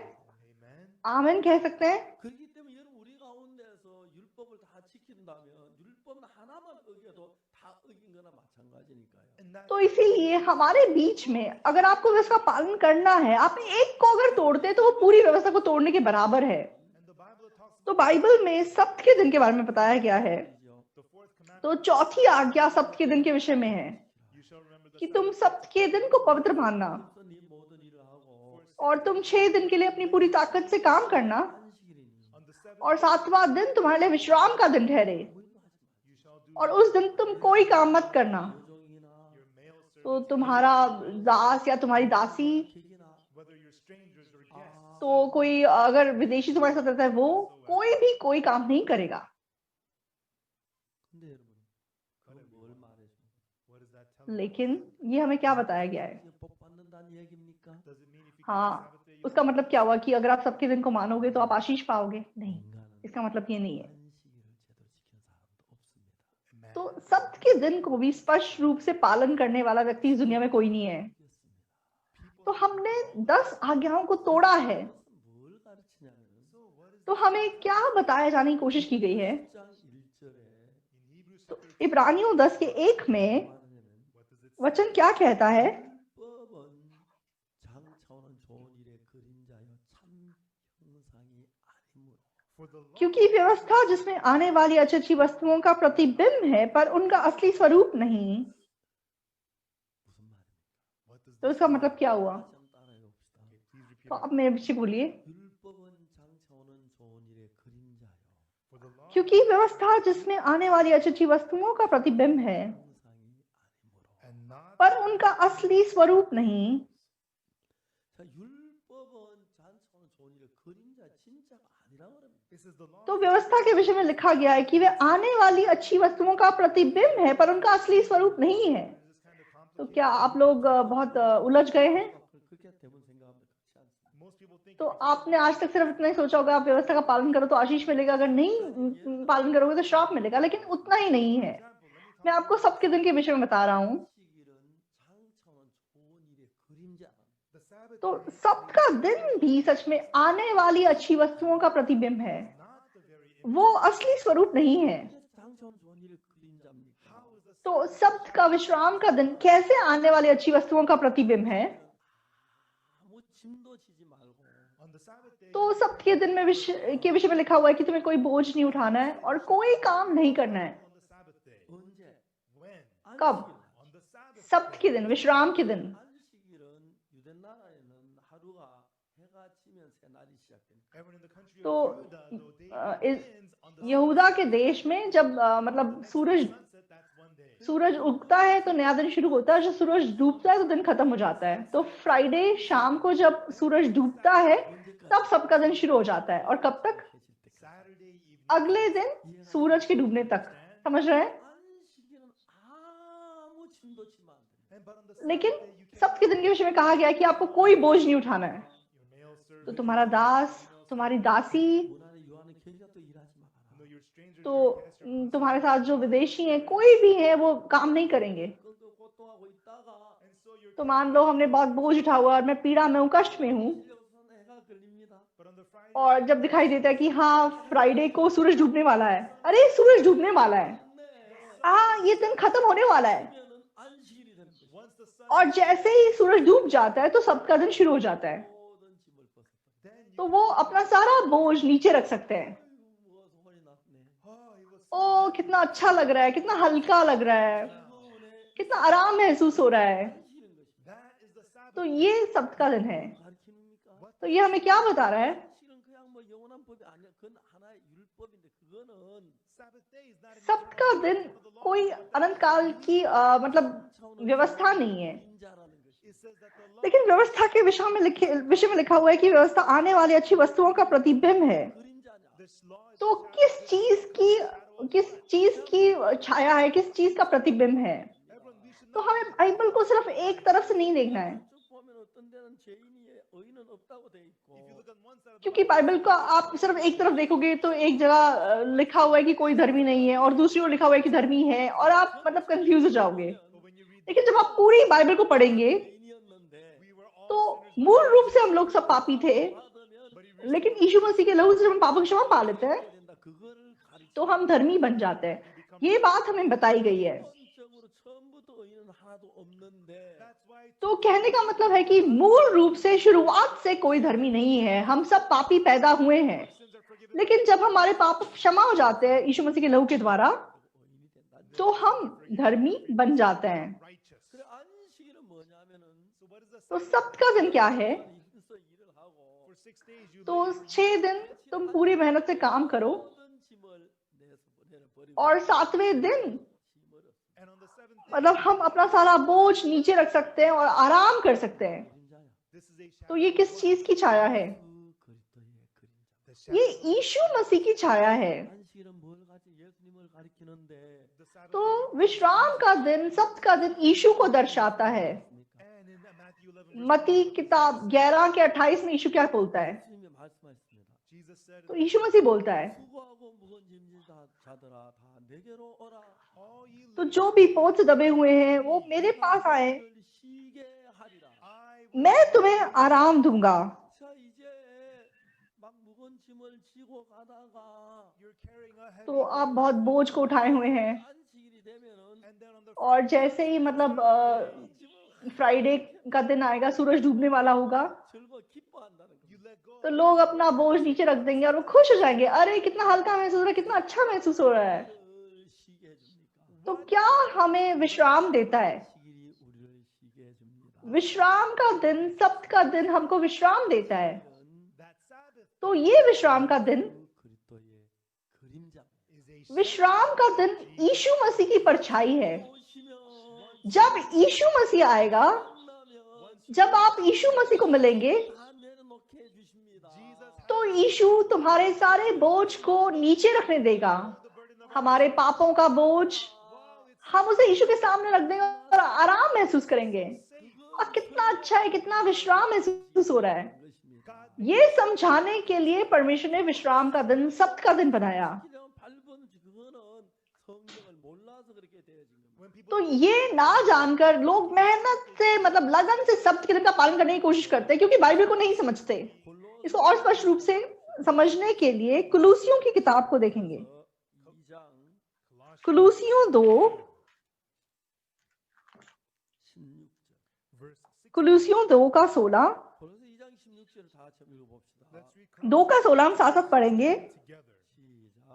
amen आमीन कह सकते हैं? 그렇기 때문에 여러분 우리 가운데서 율법을 다 지킨다면 율법 하나만 어겨도 다 어긴 거나 마찬가지니까요. and that तो इसीलिए हमारे बीच में अगर आपको व्यवस्था का पालन करना है, आप एक को अगर तोड़ते हैं तो वो पूरी व्यवस्था को तोड़ने के बराबर है। and the Bible talks तो बाइबल में सप्त के दिन के बारे में बताया गया है। 그죠? the fourth commandment तो चौथी आज्ञा सप्त के दिन के विषय में है you shall remember the कि तुम सप्त के दिन को पवित्र मानना, 그래서 네 모든 일을 하고 और तुम 6 दिन के लिए अपनी पूरी ताकत से काम करना, 안식일이니 on the seventh और 7वां दिन तुम्हारे लिए विश्राम का दिन ठहरे, you shall do और उस दिन तुम कोई काम मत करना। 여종이나 your male servant तो तुम्हारा दास या तुम्हारी दासी, 객이나 whether you're strangers or guests तो कोई अगर विदेशी तुम्हारे साथ रहता है वो कोई भी कोई काम नहीं करेगा। 근데 여러분 그건 뭘 말해줘? what does that tell you लेकिन ये हमें क्या बताया गया है? 이게 복 받는다는 얘기입니까? does it mean if you keep हाँ, the Sabbath day you उसका मतलब क्या हुआ कि अगर आप सबके दिन को मानोगे तो आप आशीष पाओगे? नहीं, 인간은 इसका मतलब ये नहीं है। 안식일을 제대로 지키는 사람도 없습니다. Amen. तो सप्त सब्त के दिन को भी स्पष्ट रूप से पालन करने वाला व्यक्ति इस दुनिया में कोई नहीं है। तो हमने 10 आज्ञाओं को तोड़ा है, 뭘 가르치냐면 तो हमें क्या बताया जाने की कोशिश की गई है? 1장 1절에 तो इब्रानियों 10 के 1 में वचन क्या कहता है? 율법은 장차오는 좋은 일의 그림자요 참 형상이 아니므로 For the law क्योंकि व्यवस्था जिसमें आने वाली अच्छी वस्तुओं का प्रतिबिंब है पर उनका असली स्वरूप नहीं। 무슨 말입니까? what does तो इसका मतलब क्या हुआ? 다시 한번 따라해 봅시다. please repeat तो it. अब मेरे पीछे बोलिए। 율법은 장차오는 좋은 일의 그림자요 For the law क्योंकि व्यवस्था जिसमें आने वाली अच्छी वस्तुओं का प्रतिबिंब है 형상이 아니므로 and not पर उनका असली स्वरूप नहीं। 자, 율법은 장차오는 좋은 일의 그림자 진짜가 아니라 그럽니다. this is the law तो व्यवस्था के विषय में लिखा गया है कि वे आने वाली अच्छी वस्तुओं का प्रतिबिंब है पर उनका असली स्वरूप नहीं है। is this kind of तो complicated. क्या आप लोग बहुत उलझ गए हैं? 그렇게 대부분 생각합니다. 그렇지 않습니다. Most people think तो आपने आज तक सिर्फ इतना ही सोचा होगा आप व्यवस्था का पालन करो तो आशीष मिलेगा, अगर नहीं पालन करोगे तो श्राप मिलेगा, लेकिन उतना ही नहीं है। मैं आपको सबके दिन के विषय में बता रहा हूँ। 안식일은 장차오는 좋은 일의 그림자라. the Sabbath तो day सबका दिन भी सच में आने वाली अच्छी वस्तुओं का प्रतिबिंब है, is not the very image. वो असली स्वरूप नहीं है। 장차오는 좋은 일의 그림자입니까? How is the तो सब्त का विश्राम का दिन कैसे आने वाली अच्छी वस्तुओं का प्रतिबिंब है? 아무 짐도 지지 말고 on the Sabbath day तो सब्त के दिन में के विषय में लिखा हुआ है कि तुम्हें कोई बोझ नहीं उठाना है और कोई काम नहीं करना है। on the Sabbath day 언제? when कब? on the Sabbath सब्त के दिन, विश्राम के दिन। 안식일은 유대 나라에는 하루가 해가 지면 새 날이 시작됩니다. everyone in the country तो, of Judah though day इस- begins on the यहूदा के देश में जब मतलब सूरज sunset that's one day सूरज उगता है तो नया दिन शुरू होता है, जब सूरज डूबता है तो दिन खत्म हो जाता है। तो फ्राइडे शाम को जब सूरज डूबता है तब सबका दिन शुरू हो जाता है, और कब तक? 해질 때까지. Saturday evening अगले दिन सूरज के डूबने तक। समझ रहे हैं? 안식일은 아무 짐도 지면 안 됩니다. and but on the लेकिन Sabbath day you can't सब्त के दिन के विषय में कहा गया है कि आपको कोई बोझ नहीं उठाना है। your male तो servant तुम्हारा दास, तुम्हारी दासी, 문안에 요한의 계기가 또 일하지 마라. no your stranger तो your guest your तुम्हारे साथ जो विदेशी हैं, कोई भी है, वो काम नहीं करेंगे। 그거 고통하고 있다가 and so your तो मान लो हमने बहुत बोझ उठा हुआ और मैं पीड़ा में हूँ, कष्ट में हूँ, 실력선 해가 걸립니다. but on the Friday और जब दिखाई देता है कि हाँ फ्राइडे को सूरज डूबने वाला है, अरे सूरज डूबने वाला है, हाँ ये दिन खत्म होने वाला है, 그러면은 안식일이 되는 것이죠. once the sun और जैसे ही सूरज डूब जाता है तो सबका दिन शुरू हो जाता है। 모든 짐을 벗었다. then you तो वो अपना सारा बोझ नीचे रख सकते हैं। 아이고 뭐가 소문이 났네. oh it was ओ कितना अच्छा लग रहा है, कितना हल्का लग रहा है, 즐거운에 कितना आराम महसूस हो रहा है। 안식일인 것입니다. that is the Sabbath तो ये सब्त का दिन है। 가르치니까 तो ये हमें क्या बता रहा है? 안식일은 그냥 뭐 영원한 법이 아니야. 그건 하나의 율법인데 그거는 Sabbath day is not an सब्त का दिन कोई अनंत काल की मतलब व्यवस्था नहीं है, 인자라는 것이. it says that the law लेकिन व्यवस्था के विषय में लिखा हुआ है कि व्यवस्था आने वाली अच्छी वस्तुओं का प्रतिबिंब है। 그림자냐. this law is तो किस चीज की छाया है, किस चीज का प्रतिबिंब है? everyone we should तो हमें बाइबल को सिर्फ एक तरफ से नहीं देखना है, 쭉 보면 어떤 데는 죄인이 의인은 없다고 돼 있고 if you look on one side of the क्योंकि बाइबल को आप सिर्फ एक तरफ देखोगे तो एक जगह लिखा हुआ है कि कोई धर्मी नहीं है और दूसरी ओर लिखा हुआ है कि धर्मी है, और आप मतलब कंफ्यूज हो जाओगे। but when you read लेकिन जब आप पूरी बाइबल को पढ़ेंगे 죄인이었는데 we were all तो sinners मूल रूप से हम लोग सब पापी थे, 받으면 but he लेकिन यीशु मसीह के लहू से जब हम पापों की क्षमा पा लेते हैं 된다. 그거를 가르쳐. तो हम धर्मी बन जाते हैं। ये बात हमें बताई गई है। 기본적으로 처음부터 의인은 하나도 없는데 that's why तो कहने का मतलब है कि मूल रूप से शुरुआत से कोई धर्मी नहीं है, हम सब पापी पैदा हुए हैं, sins are forgiven लेकिन जब हमारे पाप क्षमा हो जाते हैं यीशु मसीह के लहू के द्वारा 의인이 된다. तो हम धर्मी बन जाते हैं। righteous 그래 안식일은 뭐냐면은 so what is the तो सब्त का दिन क्या है? 일서 일을 하고 for 6 days you तो labor 6 दिन तुम पूरी मेहनत से काम करो 모든 짐을 내버리고 और 7वें दिन and 짐을 on the 7th day मतलब हम अपना सारा बोझ नीचे रख सकते हैं और आराम कर सकते हैं। 그림자야. this is a तो shadow ये किस चीज की छाया है? 그 그리스도의 그림자. the ये shadow यीशु मसीह की छाया है। 안식일은 뭘 가지 예수님을 가리키는데 the Sabbath तो day विश्राम का दिन, सब्त का दिन यीशु को दर्शाता है। and in Matthew 11 मती किताब 11 के 28 में यीशु क्या बोलता है? 예수님이 말씀하셨습니다. Jesus said तो यीशु मसीह बोलता है 수고하고 무거운 짐진 자들아 다 내게로 오라. All ye तो living जो भी बोझ से दबे हुए हैं वो मेरे पास आए, 너희를 쉬게 하리라. I will मैं तुम्हें आराम दूंगा। 자, 이제 막 무거운 짐을 지고 가다가 you're carrying a heavy तो आप load. बहुत बोझ को उठाए हुए हैं 안식일이 되면은 And then on the और Friday, जैसे ही मतलब 짐을 फ्राइडे का दिन आएगा, सूरज डूबने वाला होगा, 즐거 기뻐한다는 you 겁니다. let go. तो लोग अपना बोझ नीचे रख देंगे और वो खुश हो जाएंगे। अरे कितना हल्का महसूस हो रहा है, कितना अच्छा महसूस हो रहा है। 우리를 쉬게 해줍니까? तो क्या हमें विश्राम देता है? 안식일이 우리를 쉬게 해줍니다. विश्राम का दिन, सब्त का दिन हमको विश्राम देता है। 이런 That Sabbath तो ये विश्राम का दिन, 그리스도의 그림자. is a विश्राम का दिन यीशु मसीह की परछाई है। 오시면 जब यीशु मसीह आएगा, 만나면 जब आप यीशु मसीह को मिलेंगे, 다 내려놓게 해주십니다. Jesus तो यीशु तुम्हारे सारे बोझ को नीचे रखने देगा। the burden of हमारे पापों का बोझ wow, it's हम उसे यीशु के सामने रख देंगे और आराम महसूस करेंगे। और कितना अच्छा है, कितना विश्राम महसूस हो रहा है। 것입니다. God ये समझाने के लिए परमेश्वर ने विश्राम का दिन, सब्त का दिन बनाया। 그냥 밟은 그거는 성경을 몰라서 그렇게 되어진 겁니다. when people तो ये ना जानकर लोग मेहनत से, मतलब लगन से सब्त के दिन का पालन करने की कोशिश करते हैं, क्योंकि बाइबल को नहीं समझते। इसको और स्पष्ट रूप से समझने के लिए कुलूसियों की किताब को देखेंगे। 2장 कुलूसियों 2 16절. verse 6 कुलूसियों 2 का 16, 고린도 2장 16절을 다 같이 읽어봅시다. let's read 2 का 16 हम साथ साथ पढ़ेंगे। together. 시작.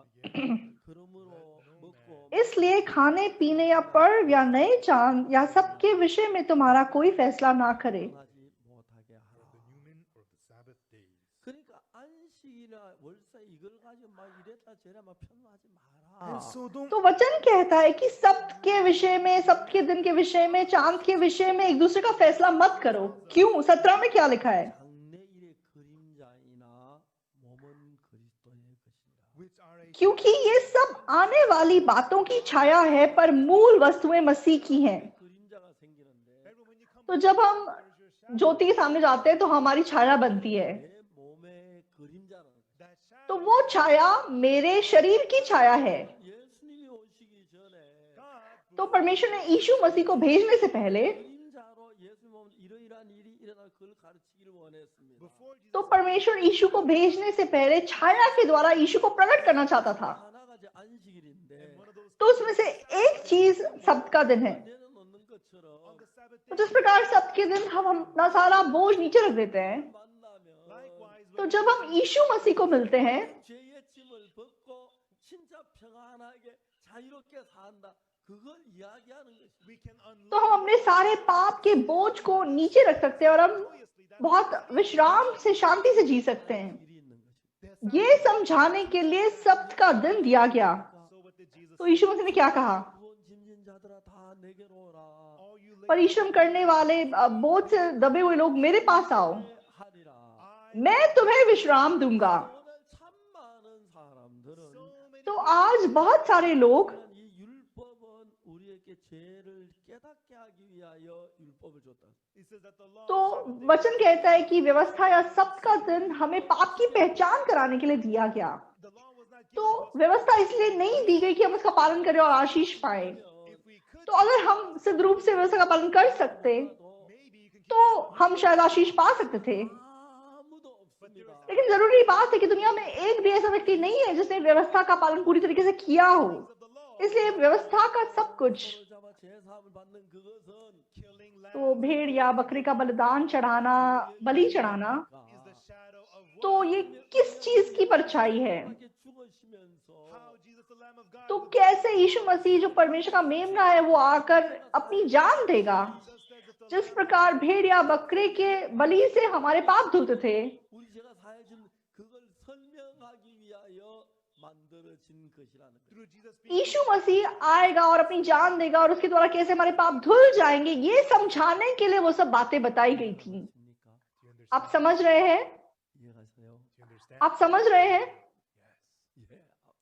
그러므로 먹고 इसलिए खाने पीने या पर्व या नए चांद या सबके विषय में तुम्हारा कोई फैसला ना करे, 하지 못하게 Or the 하라. Newman or the Sabbath days. 그러니까 안식이나 월세 이걸 가지고 막 이랬다 저랬다 막 편하지 마라. And so don't तो वचन कहता है कि सब्त के विषय में, सब्त के दिन के विषय में, चांद के विषय में एक दूसरे का फैसला मत करो। क्यों? 17 में क्या लिखा है? 장래일의 그림자이나 몸은 그리스도의 것이라. which are a क्योंकि ये सब आने वाली बातों की छाया है, पर मूल वस्तुएं मसीह की हैं। 그림자가 생기는데 Everyone, when you come तो जब हम there's your shadow. ज्योति के सामने जाते हैं तो हमारी छाया बनती है। 내 몸의 그림자는 That shadow तो वो छाया मेरे शरीर की छाया है। 예수님이 오시기 전에 God तो परमेश्वर ने यीशु मसीह को भेजने से पहले, 그림자로 예수님 오면 이러이러한 일이 일어날 그걸 가르치기를 원했습니다. before Jesus तो परमेश्वर यीशु को भेजने से पहले छाया के द्वारा यीशु को प्रकट करना चाहता था। 하나가 이제 안식일인데 and one of those तो उसमें से एक चीज सब्त का दिन है। 내려놓는 것처럼 on the Sabbath तो day जिस प्रकार सब्त के दिन हम अपना सारा बोझ नीचे रख देते हैं, 만나면 likewise तो when जब हम यीशु मसीह को मिलते हैं 죄의 짐을 벗고 진짜 평안하게 자유롭게 산다. 그걸 이야기하는 것입니다. we can तो हम अपने सारे पाप के बोझ को नीचे रख सकते हैं और हम unloyously that बहुत विश्राम से, शांति से जी सकते हैं। 일이 있는 것입니다. that ये समझाने के लिए सब्त का दिन दिया गया। so what did Jesus तो यीशु मसीह ने क्या कहा? 무거운 짐진 자들아 다 내게로 오라. all you labor परिश्रम करने वाले, बोझ से दबे हुए लोग मेरे पास आओ, 하리라. I मैं तुम्हें विश्राम दूंगा। 오늘 참 많은 사람들은 so many तो आज बहुत सारे लोग, 이 율법은 우리에게 죄를 깨닫게 하기 위하여 율법을 줬다. it says that the law तो of Sabbath day, वचन कहता है कि व्यवस्था या सब्त का दिन हमें पाप की पहचान कराने के लिए दिया गया। the law was not given तो to us व्यवस्था इसलिए नहीं दी गई कि हम उसका पालन करें और आशीष पाए। if we could तो अगर हम सिद्ध रूप से व्यवस्था का पालन कर सकते maybe you can keep तो हम शायद आशीष पा सकते थे। 아무도 없습니다. लेकिन जरूरी बात है कि दुनिया में एक भी ऐसा व्यक्ति नहीं है जिसने व्यवस्था का पालन पूरी तरीके से किया हो। of the law इसलिए व्यवस्था का सब कुछ, 서로 잡아 제사함을 받는 그것은 killing lamb तो भेड़ या बकरी का बलिदान चढ़ाना, बलि चढ़ाना, is the shadow of तो ये किस चीज की परछाई है? 이렇게 죽으시면서 how Jesus the Lamb of God तो would कैसे यीशु मसीह जो परमेश्वर का मेमना है वो आकर अपनी जान देगा। just said that the जिस प्रकार भेड़ या बकरे के बलि से हमारे पाप धुलते थे, 우리 제가 사해준 그걸 설명하기 위하여 만들어진 것이라는 거예요. through Jesus being यीशु मसीह आएगा और अपनी जान देगा और उसके द्वारा कैसे हमारे पाप धुल जाएंगे, ये समझाने के लिए वो सब बातें बताई गई थी। 십니까? do you understand? आप समझ रहे हैं? 이해가세요? Do you understand? आप समझ रहे हैं? 예,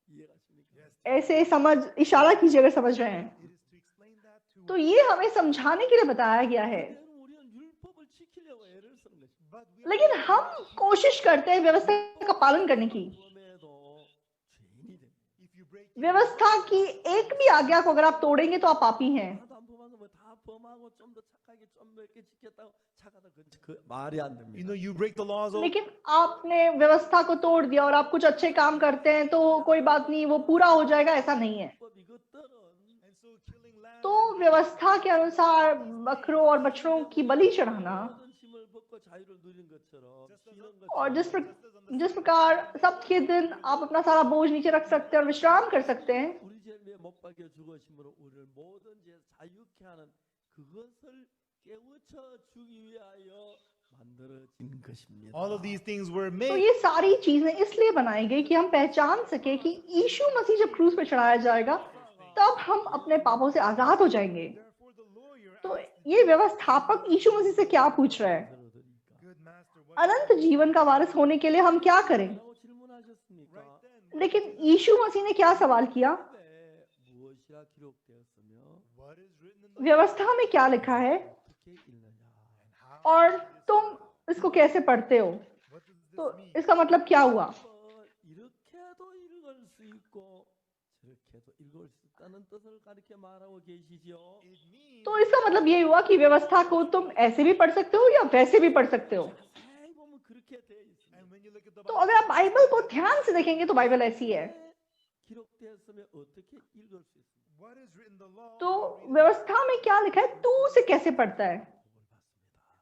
이해가십니까? Yes. ऐसे समझ, इशारा कीजिए अगर समझ रहे हैं। It is to explain that to तो ये हमें समझाने के लिए बताया गया है। 때로는 우리는 율법을 지키려고 애를 쓰는 것입니다. but we लेकिन हम कोशिश करते हैं व्यवस्था का पालन करने की। 그럼에도 죄인이 됩니다. if you break व्यवस्था की एक भी आज्ञा को अगर आप तोड़ेंगे तो आप पापी हैं। 하나도 안 범하고 뭐다 범하고 좀 더 착하게 좀 몇 개 지켰다고 착하다 그 말이 안 You 됩니다. know, you break the laws over. लेकिन आपने व्यवस्था को तोड़ दिया और आप कुछ अच्छे काम करते हैं तो कोई बात नहीं, वो पूरा हो जाएगा, ऐसा नहीं है। 법 이것들은 And so killing lambs. तो व्यवस्था के अनुसार बकरों और बछड़ों की बलि चढ़ाना 모든 짐을 벗고 자유를 누린 것처럼 쉬는 और 것처럼 जिस प्रकार सबके दिन आप अपना सारा बोझ नीचे रख सकते हैं और विश्राम कर सकते हैं, 우리 죄를 못 박여 죽으심으로 우리를 모든 죄 자유케 하는 그것을 깨우쳐 주기 위하여 만들어진 것입니다. All of these things were तो made. ये सारी चीजें इसलिए बनाई गई कि हम पहचान सके कि यीशु मसीह जब क्रूस पे चढ़ाया जाएगा तब हम अपने पापों से आजाद हो जाएंगे। Therefore, the lawyer तो asked, ये व्यवस्थापक यीशु मसीह से क्या पूछ रहा है? 만들어드리니까. good master, what अनंत जीवन का वारिस होने के लिए हम क्या करें? 라고 질문하셨으니까 right then? लेकिन यीशु मसीह ने क्या सवाल किया? 왜 무엇이라 기록되었으며 What is written in the व्यवस्था में क्या लिखा है 어떻게 읽느냐. and how? और तुम इसको कैसे पढ़ते हो? What does this तो mean? इसका मतलब क्या हुआ? 이렇게도 읽을 수 있고 저렇게도 읽을 수 있다는 뜻을 가르쳐 말하고 계시죠. It means तो इसका मतलब ये हुआ कि व्यवस्था को तुम ऐसे भी पढ़ सकते हो या वैसे भी पढ़ सकते हो। 자세히 보면 그렇게 돼 있습니다. and when you look at the तो Bible, अगर आप बाइबल को ध्यान से देखेंगे तो बाइबल ऐसी है। 기록되었으면 어떻게 읽을 수 있습니까? what is written in the law? तो व्यवस्था में क्या लिखा है, तू उसे कैसे पढ़ता है?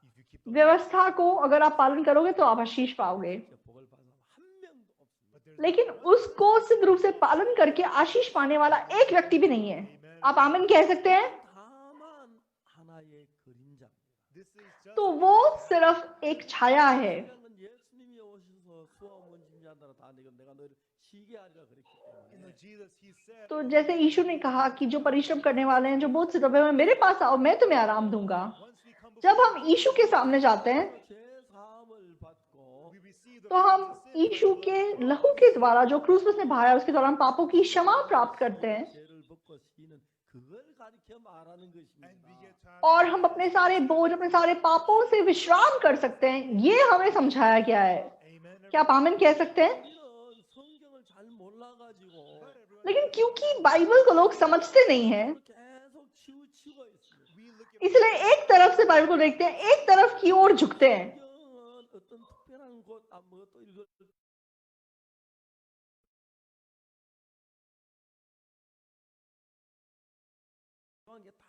If you keep the law, व्यवस्था को अगर आप पालन करोगे तो आप आशीष पाओगे, 복을 받은 사람 한 명도 없습니다. but there's लेकिन उसको सिद्ध रूप से पालन करके आशीष पाने वाला एक व्यक्ति भी नहीं है। आप आमीन कह सकते हैं? 다만 하나의 그림자입니다. this is just तो वो सिर्फ एक छाया है। 중요한 건 예수님이 오셔서 수원 원심자들아 다 내가 너를 쉬게 하리라 그랬기 you know 때문에 Jesus. He said, तो जैसे यीशु ने कहा कि जो परिश्रम करने वाले हैं, जो बोझ से दबे हुए हैं, मेरे पास आओ, मैं तुम्हें आराम दूंगा। once we come जब before हम यीशु के सामने जाते हैं 죄 사함을 받고 we receive the तो हम forgiveness of sins यीशु के लहू के द्वारा जो क्रूस पर उसने बहाया उसके द्वारा हम पापों की क्षमा प्राप्त करते हैं 죄를 벗고 쉬는 क걸 가리켜 말하는 and we 것입니다. get tired. और हम अपने सारे बोझ, अपने सारे पापों से विश्राम कर सकते हैं। ये हमें समझाया गया है। Amen. क्या आप आमीन कह सकते हैं? 우리는 성경을 잘 몰라가지고 But everyone, लेकिन क्योंकि बाइबल को लोग समझते नहीं हैं, 계속 치우치고 있습니다. we look at इसलिए एक तरफ से बाइबल को देखते हैं, एक तरफ की ओर झुकते हैं। 성경은 어떤 특별한 곳 아무것도 읽을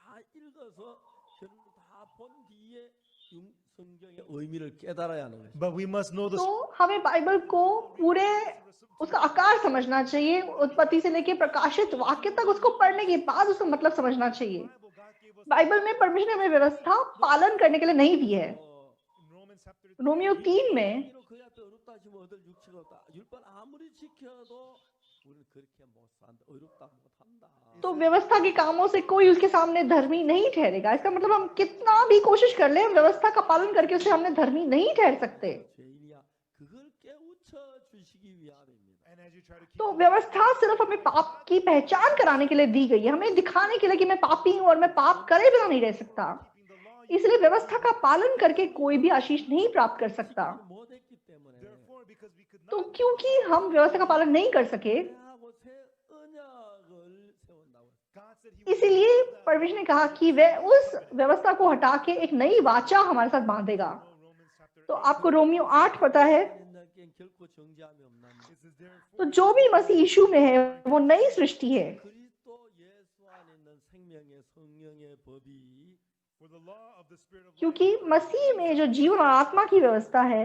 다 읽어서 결국 다 본 뒤에 성경의 의미를 깨달아야 하는 것입니다. but we must know the तो हमें बाइबल को पूरे उसका आकार समझना चाहिए, उत्पत्ति से लेके प्रकाशित वाक्य तक उसको पढ़ने के बाद उसका मतलब समझना चाहिए। Bible. God gave us Bible में परमेश्वर ने हमें व्यवस्था पालन करने के लिए नहीं दी है। in Romans chapter रोमियो 3 में 이로 그 앞에 어렵다 하시면 얻을 육체가 없다. 율법 아무리 지켜도 우리는 그렇게 못 산다. 어렵다 못 한다. तो व्यवस्था के कामों से कोई उसके सामने धर्मी नहीं ठहरेगा। इसका मतलब हम कितना भी कोशिश कर ले, व्यवस्था का पालन करके उसे हमने धर्मी नहीं ठहर सकते। 죄인이야. 그걸 깨우쳐 주시기 위함입니다. and as you try to keep तो व्यवस्था सिर्फ हमें पाप की पहचान कराने के लिए दी गई है, हमें दिखाने के लिए कि मैं पापी हूं और मैं पाप करे बिना नहीं रह सकता। keeping the law, इसलिए व्यवस्था का पालन करके कोई भी आशीष नहीं प्राप्त कर सकता। 못했기 때문에 therefore because we could तो not क्योंकि हम व्यवस्था का पालन नहीं कर सके, 하고 새 언약을 세운다고. God said he would इसीलिए परमेश्वर ने कहा कि वह उस व्यवस्था को हटा के एक नई वाचा हमारे साथ बांधेगा। know Romans chapter तो आपको रोमियो 8 पता है। 옛날께 결코 정죄함이 없나니 it says therefore तो जो भी मसीह यीशु में है वो नई सृष्टि है, 그리스도 예수 안에 있는 생명의 성령의 법이 for the law of the spirit of life क्योंकि मसीह में जो जीवन और आत्मा की व्यवस्था है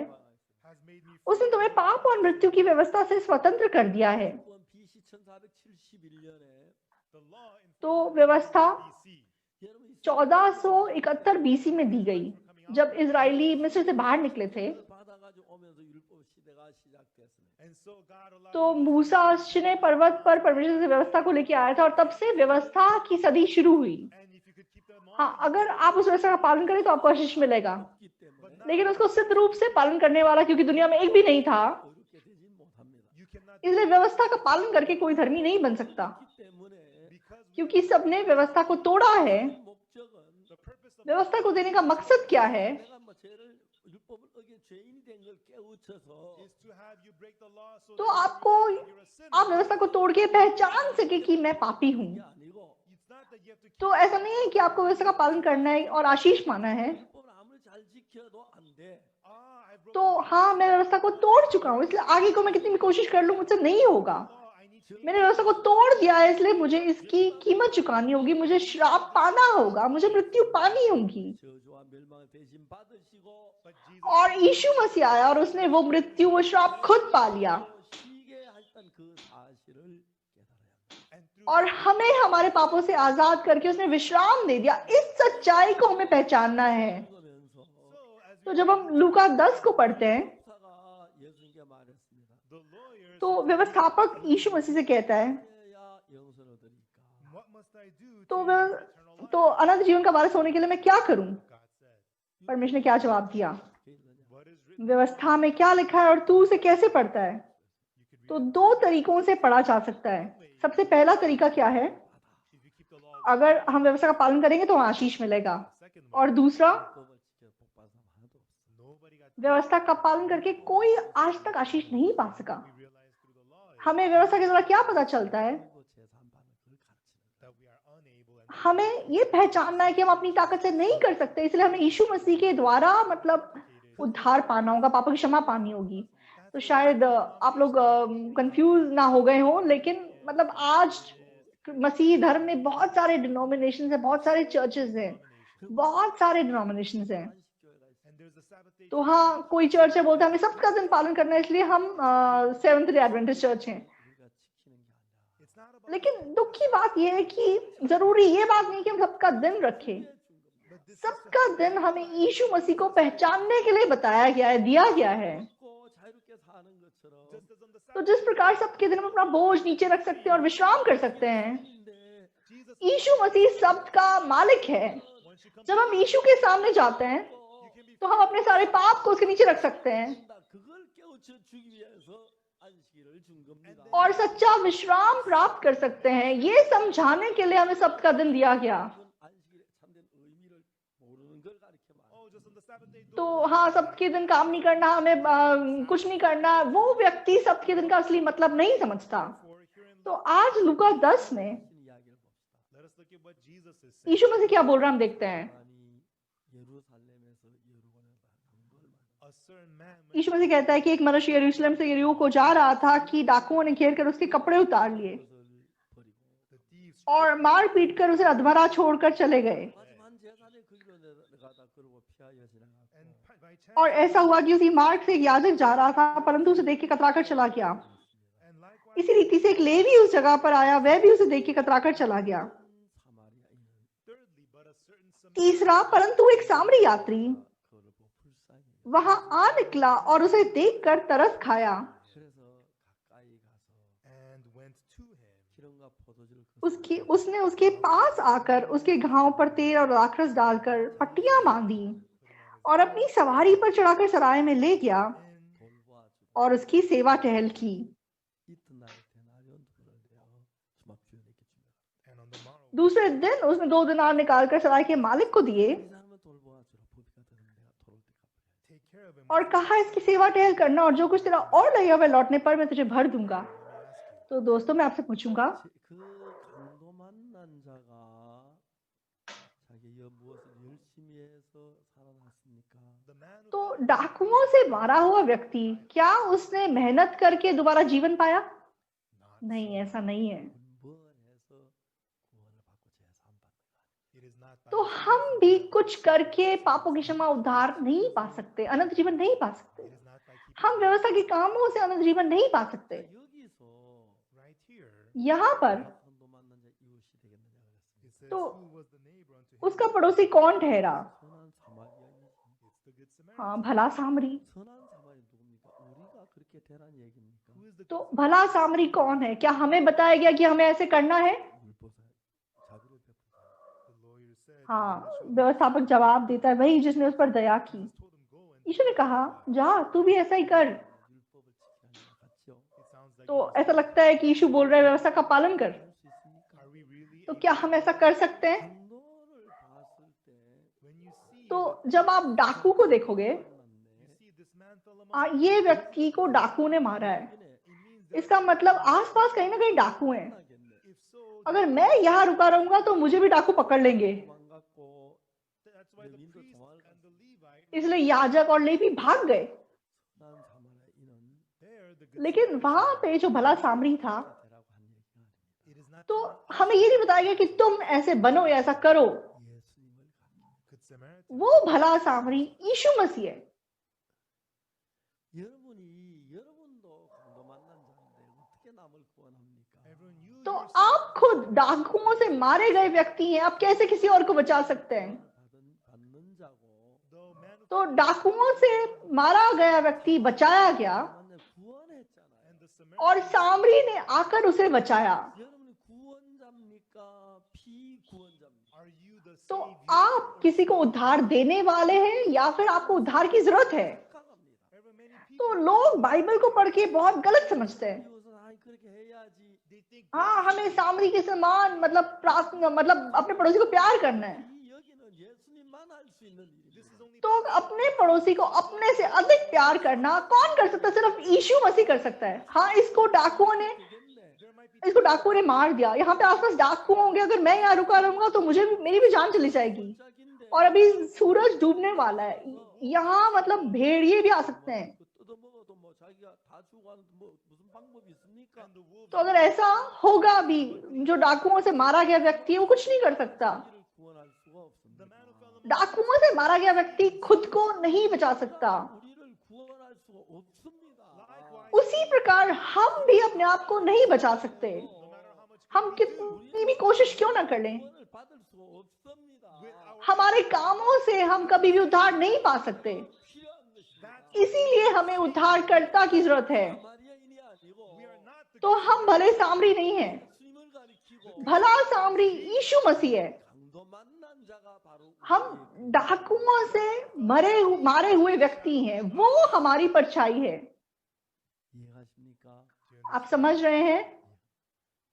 has made me उसने तुम्हें पाप और मृत्यु की व्यवस्था से स्वतंत्र कर दिया है। 또한 BC 1471년에 the law in तो व्यवस्था BC 여러분 이 1471 बीसी में दी गई, जब इजरायली मिस्र से बाहर निकले थे। 성경을 받아가지고 오면서 율법 시대가 시작됐습니다. and so God allowed तो मूसा सिनै पर्वत पर परमेश्वर से व्यवस्था को लेके आया था और तब से व्यवस्था की सदी शुरू हुई। and if you could keep them all हाँ, अगर आप उस व्यवस्था का पालन करें तो आपको आशीष मिलेगा, 없기 때문에 लेकिन उसको सिद्ध रूप से पालन करने वाला क्योंकि दुनिया में एक भी नहीं था, 어렵게 되진 못합니다. you cannot इसलिए व्यवस्था का पालन करके कोई धर्मी नहीं बन सकता। 그렇기 때문에 because क्योंकि सबने व्यवस्था को तोड़ा है। 목적은 the purpose of व्यवस्था को देने का मकसद क्या है? 내가 뭐 죄를 율법을 어긴 죄인이 된 걸 깨우쳐서 is to have you break the law so तो that you आपको realize that you're a sinner. आप व्यवस्था को तोड़ के पहचान सके कि मैं पापी हूँ। 게 아니고 It's not that you have to keep तो ऐसा नहीं है कि आपको व्यवस्था का पालन करना है और आशीष पाना है। 율법을 아무리 잘 지켜도 안 돼. I broke तो हाँ, मैं व्यवस्था को तोड़ चुका हूँ, इसलिए आगे को मैं कितनी भी कोशिश कर लूँ मुझसे नहीं होगा। the law. I need to मैंने व्यवस्था को तोड़ दिया है, इसलिए मुझे इसकी कीमत चुकानी होगी, मुझे श्राप पाना होगा, मुझे मृत्यु पानी होगी। 저주와 멸망을 대신 받으시고 but Jesus और यीशु मसीह आया और उसने वो मृत्यु, वो श्राप खुद पा लिया। 쉬게 했던 그 사실을 깨달아야 합니다. and through और हमें हमारे पापों से आजाद करके उसने विश्राम दे दिया। इस सच्चाई को हमें पहचानना है। 그러면서 so as तो जब हम लूका 10 को पढ़ते हैं 목사가 예수님께 말했습니다. the lawyers, तो व्यवस्थापक यीशु मसीह से कहता है, 해야 영생을 얻으리까? what must I do तो to way inherit eternal life? तो अनंत जीवन का वारिस होने के लिए मैं क्या करूं? God said, परमेश्वर ने क्या जवाब दिया? 그게 있느냐? what is written? व्यवस्था में क्या लिखा है और तू उसे कैसे पढ़ता है? You could तो read दो तरीकों से पढ़ा जा सकता है। सबसे पहला तरीका क्या है? if you keep the law. अगर हम व्यवस्था का पालन करेंगे तो आशीष मिलेगा। Second one, और दूसरा, 율법을 지켜 복받은 사람 하나도 없어. nobody got व्यवस्था का पालन करके कोई आज तक आशीष नहीं पा सका। we realized through the law is हमें व्यवस्था के द्वारा क्या पता चलता है? 그리고 재산 받는 걸 가르치는 that we are unable and हमें ये पहचानना है कि हम अपनी ताकत से नहीं कर सकते, इसलिए हमें यीशु मसीह के द्वारा मतलब उद्धार पाना होगा, पापों की क्षमा पानी होगी। तो शायद आप लोग कंफ्यूज ना हो गए हो, लेकिन मतलब आज मसीही धर्म में बहुत सारे डिनोमिनेशंस हैं, बहुत सारे चर्चेस हैं, बहुत सारे डिनोमिनेशंस हैं। 안식교회가 있어. and there's a Sabbath day तो हाँ, कोई चर्च है बोलता है हमें सबका दिन पालन करना है, इसलिए हम सेवंथ डे एडवेंटिस्ट चर्च हैं। 우리가 지키는 게 아니라 it's not about लेकिन दुख की बात यह है कि जरूरी ये बात नहीं कि हम सबका दिन रखें। but this सबका दिन हमें यीशु मसीह को पहचानने के लिए बताया गया है, दिया गया है। 고 자유롭게 사는 것처럼 just as on the तो Sabbath जिस प्रकार सबके दिन हम अपना बोझ नीचे रख सकते हैं और विश्राम कर सकते हैं, 인데 Jesus यीशु मसीह सब का मालिक है। once you come जब हम यीशु के सामने जाते हैं you can be तो हम अपने सारे पाप को उसके नीचे रख सकते हैं 그걸 깨우쳐 주기 위해서 안식일을 준 겁니다. और सच्चा विश्राम प्राप्त कर सकते हैं। ये समझाने के लिए हमें सबका दिन दिया गया। 그건 안식일의 참된 의미를 모르는 걸 가르쳐 말해요. oh just on the Sabbath day तो हाँ, सबके दिन काम नहीं करना, हमें कुछ नहीं करना, वो व्यक्ति सबके दिन का असली मतलब नहीं समझता। for here in तो आज लूका 10 में 무슨 이야기를 봅시다. let us look at what Jesus is saying. यीशु मसीह क्या बोल रहा है हम देखते हैं। 아니 예루살렘에서 여루고는 강도를 A certain man went यीशु मसीह कहता है कि एक मनुष्य यरूशलेम से यरीहो को जा रहा था कि डाकुओं ने घेर कर उसके कपड़े उतार लिए 것을 버리고 the thieves और मार पीट कर उसे अधमरा छोड़कर चले गए। 마지막 제사를 거기로 내려가다 그러고 피하여 지나갔고 and by chance और ऐसा हुआ कि उसी मार्ग से एक याजक जा रहा था, परंतु उसे देख के कतराकर चला गया। and likewise इसी रीति से एक लेवी उस जगह पर आया, वह भी उसे देख के कतराकर चला गया। 사마리아인은 thirdly but a certain Samaritan तीसरा, परंतु एक सामरी यात्री 그를 보고 불쌍히 वहां आ निकला और उसे देखकर तरस खाया। 그래서 가까이 가서 and went to him 기름과 포도주를 उसने उसके पास आकर उसके घाव पर तेल और राखरस डालकर पट्टियां बांधी और अपनी सवारी पर चढ़ाकर सराय में ले गया and 돌보아주고 और उसकी सेवा टहल की। 이튿날 데나리온 돈을 내어 주막주인에게 주며 and on the morrow दूसरे दिन उसने 2 दिनार निकालकर सराय के मालिक को दिए 이 사람은 돌보아주라 부비가 되는 내가 돌올 때 갚으리라. take care of him और कहा इसकी सेवा टहल करना और जो कुछ तेरा और लगेगा वह लौटने पर मैं तुझे भर दूंगा। let me ask you तो दोस्तों, मैं आपसे पूछूंगा, 그 강도 만난 자가 자기의 무엇을 열심히 해서 살아났습니까? the man who तो डाकुओं से मारा हुआ व्यक्ति क्या उसने मेहनत करके दोबारा जीवन पाया? not नहीं, ऐसा नहीं है। 근본해서 구원을 받고 재산 받는 거 아니에요. it is not by तो हम भी कुछ करके पापों की क्षमा उद्धार नहीं पा सकते, अनंत जीवन नहीं पा सकते। it is not by keeping हम व्यवस्था के कामों से अनंत जीवन नहीं पा सकते। 여기서 right here यहाँ पर 강도 만난 자 이웃이 되겠느냐 그랬습니다. it says तो who was the neighbor unto him उसका पड़ोसी कौन ठहरा? 선한 사마리아인이지. it's the good Samaritan हाँ, भला सामरी। 선한 사마리아 누굽니까? 우리가 그렇게 되란 얘기입니까? who is the तो भला सामरी कौन है? क्या हमें बताया गया कि हमें ऐसे करना है? 율법사 자비를 베푸자. the lawyer said हाँ, व्यवस्थापक जवाब देता है, वही जिसने उस पर दया की। Jesus told him go and यीशु ने कहा, जा तू भी ऐसा ही कर। 율법을 지키는 같이요. it sounds like तो ऐसा लगता है कि यीशु बोल रहा है व्यवस्था का पालन कर। 할 수 있습니까? are we really तो क्या हम ऐसा कर सकते हैं? 강도를 봤을 때 when you see तो जब आप डाकू को देखोगे you 만났네. see this man ये व्यक्ति को डाकू ने मारा है, इसका मतलब आसपास कहीं ना कहीं डाकू हैं। If so, अगर मैं यहाँ रुका रहूंगा तो मुझे भी डाकू पकड़ लेंगे, 도망갔고 that's why the 레위인도 priest 도망을 and the Levite, इसलिए याजक और लेवी भाग गए। 난 사마리아인은 there the good लेकिन वहां पे जो भला सामरी था, 되라고 한 얘기가 아닙니다. it is not तो हमें ये नहीं बताया गया कि तुम ऐसे बनो या ऐसा करो। 예수님을 가르쳐. good Samaritan. वो भला सामरी यीशु मसीह है। 여러분도 강도 만난 자인데 어떻게 남을 구원합니까? Everyone, you तो yourself आप खुद डाकुओं से मारे गए व्यक्ति हैं, आप कैसे किसी और को बचा सकते हैं? 받는 자고 though man who तो डाकुओं से मारा गया व्यक्ति बचाया गया 만나 구원했잖아요. and the और Samaritan, सामरी ने आकर उसे बचाया। 여러분이 구원자입니까? 피구원자입니까? are you the तो savior? आप किसी को उद्धार देने वाले हैं या फिर आपको उद्धार की जरूरत है? 착각합니다. Ever many तो people लोग बाइबल को पढ़ के बहुत गलत समझते हैं। 이것은 아이 그렇게 해야지. they think हाँ, हमें सामरी के समान मतलब प्रार्थना मतलब अपने पड़ोसी को प्यार करना है। 이 여기는 예수님만 할 수 있는 this 일입니다. is only तो अपने पड़ोसी को अपने से अधिक प्यार करना कौन कर सकता है? सिर्फ यीशु मसीह कर सकता है। हाँ, इसको डाकुओं ने 되겠네. there might be इसको डाकुओं ने मार दिया। यहाँ पे आसपास डाकू होंगे, अगर मैं यहाँ रुका रहूंगा तो मुझे भी मेरी भी जान चली जाएगी। 짝인데 और अभी सूरज डूबने वाला है, यहाँ मतलब भेड़िए भी आ सकते हैं। 뜯어먹어도 뭐 자기가 다 죽고 하는데 뭐 무슨 방법이 있습니까? and the wolves तो अगर ऐसा होगा भी, जो डाकुओं से मारा गया व्यक्ति है वो कुछ नहीं कर सकता। 우리를 구원할 수가 없습니다. the man who fell among डाकुओं से मारा गया व्यक्ति खुद को नहीं बचा सकता। 우리를 구원할 수가 없습니다. likewise उसी प्रकार हम भी अपने आप को नहीं बचा सकते, no matter how much हम कितनी भी कोशिश क्यों ना कर लें। 구원을 받을 수가 없습니다. with our हमारे कामों से हम कभी भी उद्धार नहीं पा सकते। 필요한 것입니다. इसीलिए हमें उद्धारकर्ता की जरूरत है। 마리아인이 아니고 we are not the तो हम भले सामरी नहीं हैं, 예수님을 가리키고 भला सामरी यीशु मसीह है। 강도 만난 자가 바로 हम डाकुओं से मारे हुए व्यक्ति हैं, वो हमारी परछाई है। 이해하십니까? आप समझ रहे हैं?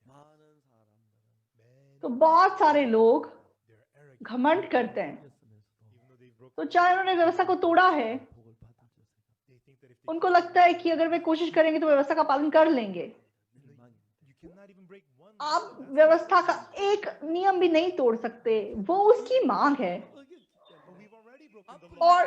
많은 사람들은 तो बहुत सारे लोग they're arrogant घमंड करते हैं। 했으면서도 even though they've broken तो चाहे उन्होंने व्यवस्था को तोड़ा है, 복을 받을 줄 생각. they think that if they उनको लगता है कि अगर वे कोशिश करेंगे तो व्यवस्था का पालन कर लेंगे। you cannot even break one आप व्यवस्था का एक नियम भी नहीं तोड़ सकते, वो उसकी मांग है। but we've already broken the law और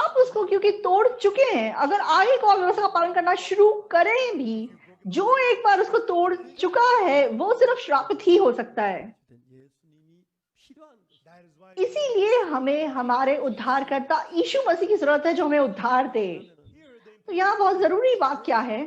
आप उसको क्योंकि तोड़ चुके हैं, अगर आगे को आप व्यवस्था का पालन करना शुरू करें भी, जो एक बार उसको तोड़ चुका है वो सिर्फ श्रापित ही हो सकता है। 예수님이 필요한 것입니다. that is why इसीलिए हमें हमारे उद्धारकर्ता यीशु मसीह की जरूरत है, जो हमें उद्धार दे। here the तो यहाँ बहुत जरूरी बात क्या है?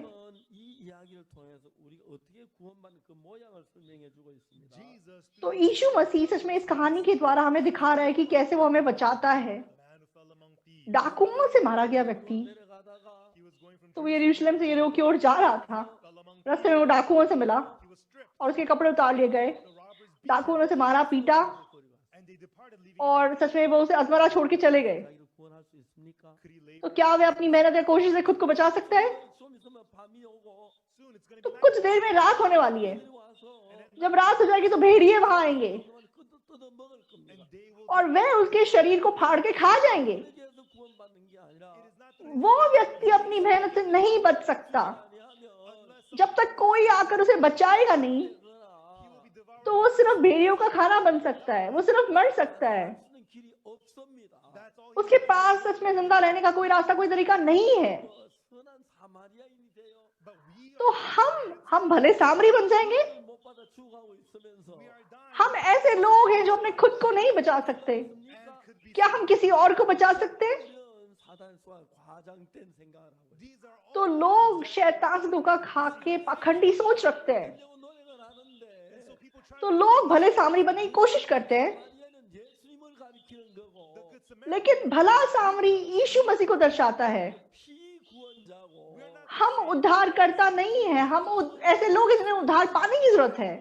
이 이야기를 통해서 우리가 어떻게 구원받는 그 모양을 설명해 주고 있습니다. Jesus तो यीशु मसीह सच में इस कहानी के द्वारा हमें दिखा रहा है कि कैसे वो हमें बचाता है। the man who fell among thieves डाकुओं से मारा गया व्यक्ति, 내려가다가 he was going from तो वो यरूशलेम से यरीहो की ओर जा रहा था। fell among रास्ते में वो डाकुओं से मिला he was stripped और उसके कपड़े उतार लिए गए। the robbers beat डाकुओं ने उसे मारा, पीटा and they departed leaving और सच में वो उसे अधमरा छोड़ के चले गए। 자기를 구원할 수 있습니까? could he labor तो क्या वे अपनी मेहनत या कोशिश से खुद को बचा सकते हैं? 좀 있으면 밤이 오고 soon it's going तो to be कुछ देर में रात होने वाली है। 그들이 와서 जब रात हो जाएगी तो भेड़िए वहां आएंगे 뜯어 먹을 겁니다. and they will और वे उसके शरीर को फाड़ के खा जाएंगे। 그래서 구원받는 게 아니라 it is not वो व्यक्ति अपनी मेहनत से नहीं बच सकता। 아니하면 जब तक कोई आकर उसे बचाएगा नहीं, he will be devoured तो वो सिर्फ भेड़ियों का खाना बन सकता है, वो सिर्फ मर सकता है। 쓰는 길이 없습니다. that's all उसके पास सच में जिंदा रहने का कोई रास्ता, कोई तरीका नहीं है। 선한 사마리아인이 돼요. but we तो हम भले सामरी बन जाएंगे। 못 받아 죽어가고 있으면서 are dying हम ऐसे लोग हैं जो अपने खुद को नहीं बचा सकते। and could be क्या हम किसी और को बचा सकते? 이런 사단과 과장된 생각을 하고 있어요. these are all तो लोग शैतान से धोखा खा के पाखंडी सोच रखते हैं। 하려고 노력을 하는데 so people try तो लोग भले सामरी बनने की कोशिश करते हैं, 마리아는 예수님을 가리키는 the 거고 good Samaritan लेकिन भला सामरी यीशु मसीह को दर्शाता है। 피구원자고 हम उद्धारकर्ता नहीं है, ऐसे लोग हैं जिन्हें उद्धार पाने की जरूरत है।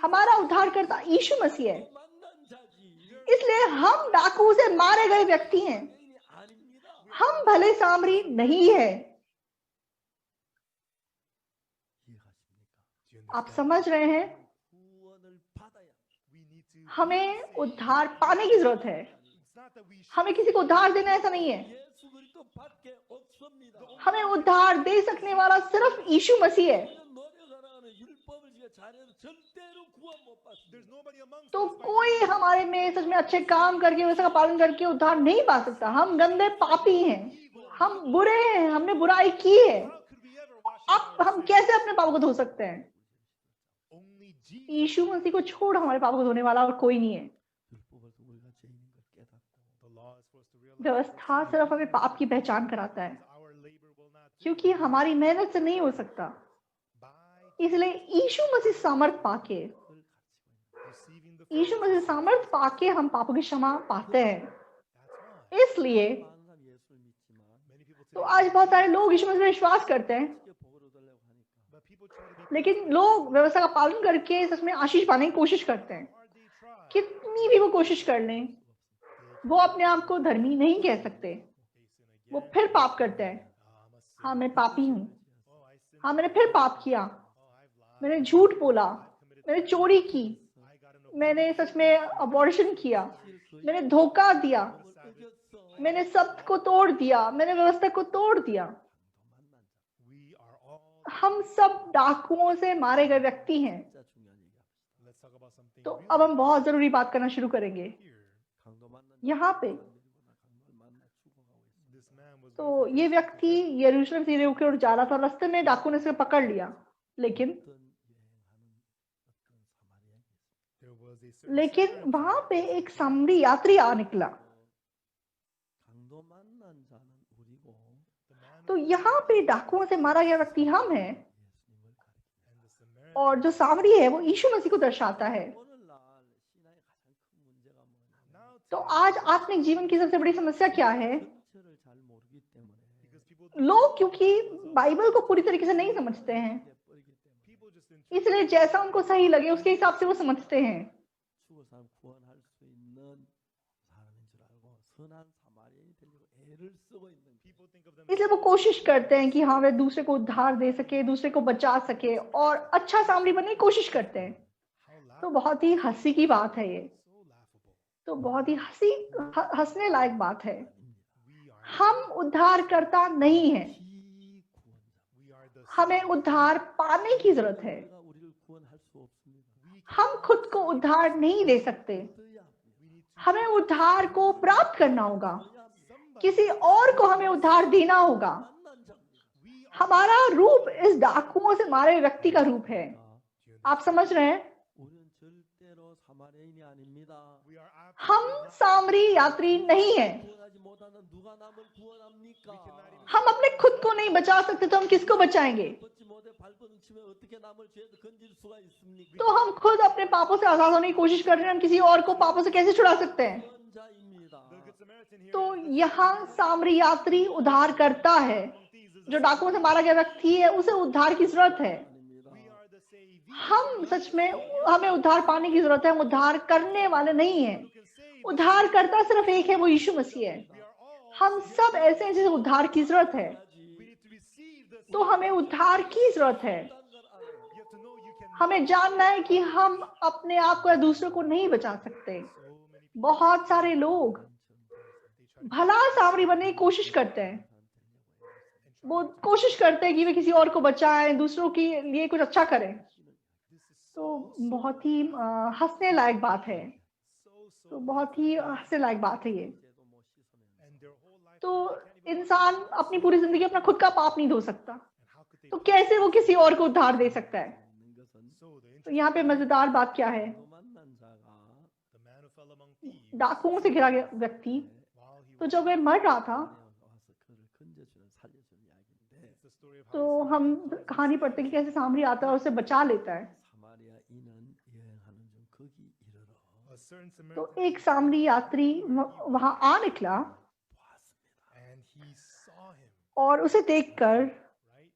हमारा उद्धारकर्ता यीशु मसीह है। 만난 자지 इसलिए हम डाकू से मारे गए व्यक्ति हैं, 개인이 아닙니다. हम भले सामरी नहीं है। 이해하십니까? do you आप understand? समझ रहे हैं? 구원을 받아야 we need to हमें उद्धार पाने की जरूरत है। not that we should हमें किसी को उद्धार देना ऐसा नहीं है। 예수 그리스도밖에 없습니다. हमें उद्धार दे सकने वाला सिर्फ यीशु मसीह है। 우리는 노력하는 율법을 지가 잘해도 절대로 구원 못 받습니다. there's nobody amongst तो us by कोई हमारे में सच में अच्छे काम करके उसका पालन करके उद्धार नहीं पा सकता। हम गंदे पापी हैं, हम बुरे हैं, हमने बुराई की है। how could we ever wash अब हम कैसे अपने पापों को धो सकते हैं? only Jesus यीशु मसीह को छोड़ हमारे पापों को धोने वाला और कोई नहीं है। 율법을 우리가 죄인인 걸 깨닫고 the law is for us to realize व्यवस्था सिर्फ हमें पाप की पहचान कराता है, our labor will not do क्योंकि हमारी मेहनत से नहीं हो सकता। by इसलिए यीशु मसीह सामर्थ पाके, receiving the यीशु मसीह सामर्थ पाके हम पापों की क्षमा पाते हैं। that's why इसलिए 많은 사람 예수를 믿지만 many people तो today आज बहुत सारे लोग यीशु मसीह में विश्वास करते हैं, 쉽게 복을 얻으려고 하니까 but people try to be लेकिन लोग व्यवस्था का पालन करके सच में आशीष पाने की कोशिश करते हैं। hard they try कितनी भी वो कोशिश कर लें, वो अपने आप को धर्मी नहीं कह सकते। they sin वो again फिर पाप करते हैं। I'm a sinner हाँ, मैं पापी हूँ। oh I sinned हाँ, मैंने फिर पाप किया। oh I've lied मैंने झूठ बोला, मैंने चोरी की, I got an मैंने सच में अबॉर्शन किया, मैंने धोखा दिया, 이겼어. मैंने सबको तोड़ दिया, मैंने व्यवस्था को तोड़ दिया। we are all हम सब डाकुओं से मारे गए व्यक्ति हैं। 진짜 중요한 얘기합시다. let's talk about something तो really अब हम बहुत जरूरी बात करना शुरू करेंगे। here 강도 만난 यहाँ पे 강도를 만나 죽어가고 있어. this man was तो ये व्यक्ति यरूशलेम से होकर और जा रहा था, रास्ते में डाकू ने उसे पकड़ लिया, लेकिन 어떤 여행하는 어떤 사마리아인이 있어. there was a certain लेकिन वहां पे एक सामरी यात्री आ निकला। 강도 만난 자는 우리고 the man तो यहाँ पे डाकुओं से मारा गया व्यक्ति हम हैं, 예수님을 가리킵니다. and the Samaritan और जो सामरी है वो यीशु मसीह को दर्शाता है। 오늘날 신앙의 가장 큰 문제가 뭐냐면 now तो आज आत्मिक जीवन की सबसे बड़ी समस्या क्या है? 전체를 잘 모르기 때문에 because people लोग क्योंकि बाइबल को पूरी तरीके से नहीं समझते हैं, 버리기 때문에 people just interpret इसलिए जैसा उनको सही लगे उसके हिसाब से वो समझते हैं। 죽은 사람 구원할 수 있는 사람인 줄 알고 선한 사마리아인이 되려고 애를 쓰고 있는 거예요. people think of them इसलिए वो कोशिश करते हैं कि हाँ वे दूसरे को उद्धार दे सके, दूसरे को बचा सके और अच्छा सामरी बनने की कोशिश करते हैं। how तो बहुत ही हंसी की बात है ये, so laughable तो बहुत ही हंसने लायक बात है। we are हम उद्धारकर्ता नहीं हैं, 비구원자. we are the हमें उद्धार पाने की जरूरत है। 우리가 우리를 구원할 수 없습니다. we हम खुद को उद्धार नहीं दे सकते, 얻어야 합니다. we need to हमें उद्धार को प्राप्त करना होगा, 얻어야 합니다. somebody किसी और को हमें उद्धार देना होगा। 만난 자입니다. we are हमारा रूप इस डाकुओं से मारे हुए व्यक्ति का रूप है। do you आप समझ रहे हैं? 우리는 절대로 사마리아인이 아닙니다. we are हम सामरी यात्री नहीं हैं। 구원하지 못하는 누가 남을 구원합니까? हम अपने खुद को नहीं बचा सकते तो हम किसको बचाएंगे? 벗지 못해 발버둥치면 어떻게 남을 죄에서 건질 수가 있습니까? तो हम खुद अपने पापों से आजाद होने की कोशिश कर रहे हैं, हम किसी और को पापों से कैसे छुड़ा सकते हैं? 구원자입니다. the good Samaritan here तो यहाँ सामरी यात्री उद्धार करता है। among thieves is जो डाकुओं से मारा गया व्यक्ति है उसे उद्धार की जरूरत है। 아닙니다. we are the saved हम सच में हमें उद्धार पाने की जरूरत है, हम उद्धार करने वाले नहीं हैं। who can save उद्धार करता सिर्फ एक है, वो यीशु मसीह है। we are all हम सब ऐसे हैं जिसे उद्धार की जरूरत है, we need to receive the तो हमें उद्धार की जरूरत है। you have to know you can हमें जानना है कि हम अपने आप को या दूसरों को नहीं बचा सकते। so many बहुत सारे लोग भला सामरी बनने की कोशिश करते हैं, वो कोशिश करते हैं कि वे किसी और को बचाएं, दूसरों के लिए कुछ अच्छा करें। तो बहुत ही हंसने लायक बात है, तो बहुत ही हंसने लायक बात है ये। and their whole life तो इंसान अपनी पूरी जिंदगी अपना खुद का पाप नहीं धो सकता, and how could they तो कैसे वो किसी और को उद्धार दे सकता है? so the तो यहाँ पे मजेदार बात क्या है? 만난 자가 the man who fell among thieves डाकुओं से घिरा गया व्यक्ति, while he तो was जब वह मर रहा था, 와서 그를 건져주는 살려주는 이야기인데 it's the story of how तो हम कहानी पढ़ते हैं कि कैसे सामरी आता है और उसे बचा लेता है। 사마리아인은 여행하는 중 거기 이르러 a certain तो Samaritan एक सामरी यात्री वहां आ निकला 보았습니다. and he saw him और उसे देखकर, right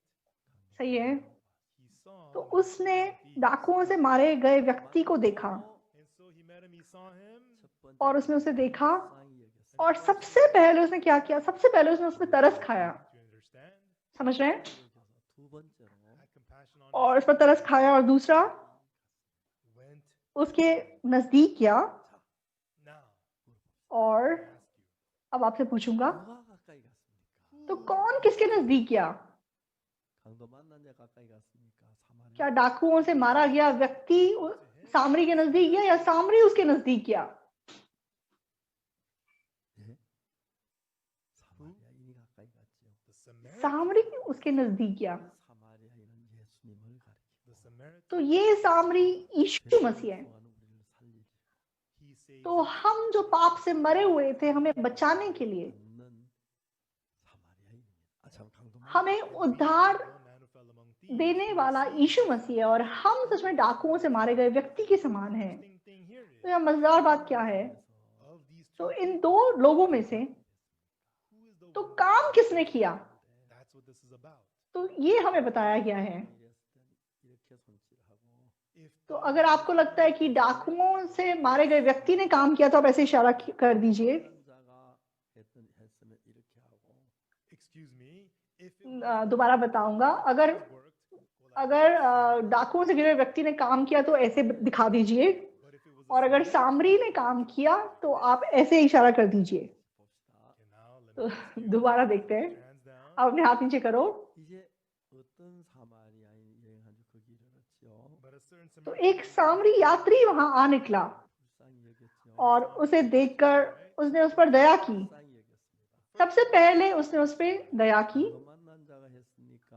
सही है, he saw तो him उसने डाकुओं से मारे गए व्यक्ति को देखा and so he met him he saw him 첫 번째 और उसने उसे देखा, 상이 여겼습니다. और सबसे पहले उसने क्या किया? सबसे पहले उसने उसमें तरस खाया। do you understand समझ रहे हैं? 여겨서 두 번째로 had compassion on और उस पर तरस खाया, और दूसरा him went उसके नजदीक गया now और ask you, अब आपसे पूछूंगा, 누가 가까이 갔습니까? तो कौन किसके नजदीक गया? 강도 만난 자 가까이 갔습니까? 사마리 क्या डाकुओं से मारा गया व्यक्ति सामरी के नजदीक गया या सामरी उसके नजदीक गया? 예? 사마리아인이 가까이 갔지요. the Samaritan. सामरी उसके नजदीक गया. 사마리아인은 예수님을 가리키고 The Samaritan, तो ये सामरी यीशु मसीह है. 동안 우리를 살리지 he saves तो हम जो पाप से मरे हुए थे हमें बचाने के लिए 않는 사마리아인입니다. 참 강도 만난 हमें उद्धार one man who fell among thieves. देने वाला यीशु मसीह है और हम सच में डाकुओं से मारे गए व्यक्ति के समान हैं. Interesting thing here तो is, यह मजेदार बात क्या है? of these तो two, इन दो लोगों में से who is the तो one? काम किसने किया? That's what this is about. तो ये हमें बताया गया है. 이렇게 손질하고 If तो अगर आपको लगता है कि डाकुओं से मारे गए व्यक्ति ने काम किया तो आप ऐसे इशारा कर दीजिए. 자가 했으면 이렇게 하고 excuse me, if it दोबारा बताऊंगा, अगर worked, डाकुओं से गिरे हुए व्यक्ति ने काम किया तो ऐसे दिखा दीजिए, but if it was और अगर सामरी ने काम किया तो आप ऐसे इशारा कर दीजिए. 봅시다. okay, now let तो me ask you, दोबारा देखते हैं. hands down. आप अपने हाथ नीचे करो. 이제 어떤 사마리아인이 여행한 그 길을 갔지요. But a certain तो Samaritan एक सामरी यात्री वहां आ निकला 불쌍히 여겼지요. और उसे देखकर उसने उस पर दया की. 불쌍히 여겼습니다. सबसे पहले उसने उस पर दया की. 너 만난 자가 했으니까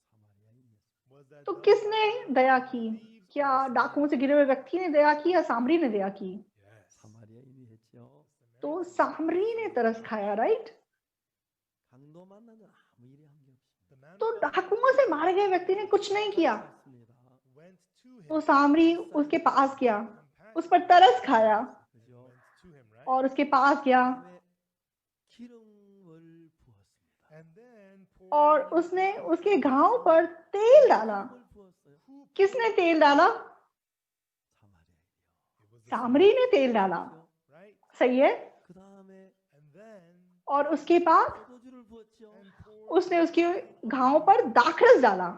사마리아인이었습니다. was that तो done किसने by दया की? thieves क्या or the डाकुओं से गिरे हुए व्यक्ति ने दया की या सामरी ने दया की? Yes. 사마리아인이 했죠. तो सामरी ने तरस खाया, राइट? 강도 만난 자 아무 일이 한 게 없습니다. The man तो who fell डाकुओं से मारे गए व्यक्ति ने कुछ नहीं किया. 했습니다. went to him, तो सामरी उसके पास गया, compassion, उस पर तरस खाया 그죠? went to him, right? और उसके पास गया 그다음에 기름을 부었습니다. And then और poured उसने उसके घाव पर तेल डाला. 기름을 부었어요. who किसने तेल डाला? 사마리아인이요. it was the सामरी ने तेल डाला. right? सही है. 그다음에 And then और उसके बाद 포도주를 부었죠. and poured उसने उसके घाव पर दाखरस डाला.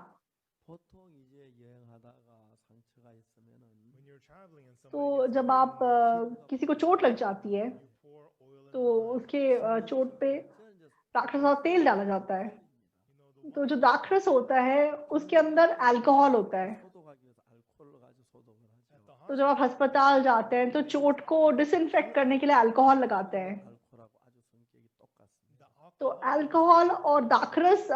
보통 이제 여행하다가 상처가 있으면은 when you're traveling and तो somebody gets जब hurt, आप किसी को चोट लग जाती है you pour oil and तो wine. उसके चोट पे 저는 이제 दाखरस और तेल डाला जाता है. You know, the तो जो दाखरस होता है उसके अंदर अल्कोहल होता है. 소독하기 위해서 알코올을 가지고 सो독을 at 하죠. the तो जब आप अस्पताल जाते हैं तो चोट को डिसइंफेक्ट करने के लिए अल्कोहल लगाते हैं. 알코올하고 아주 성격이 똑같습니다. the तो alcohol अल्कोहल और दाखरस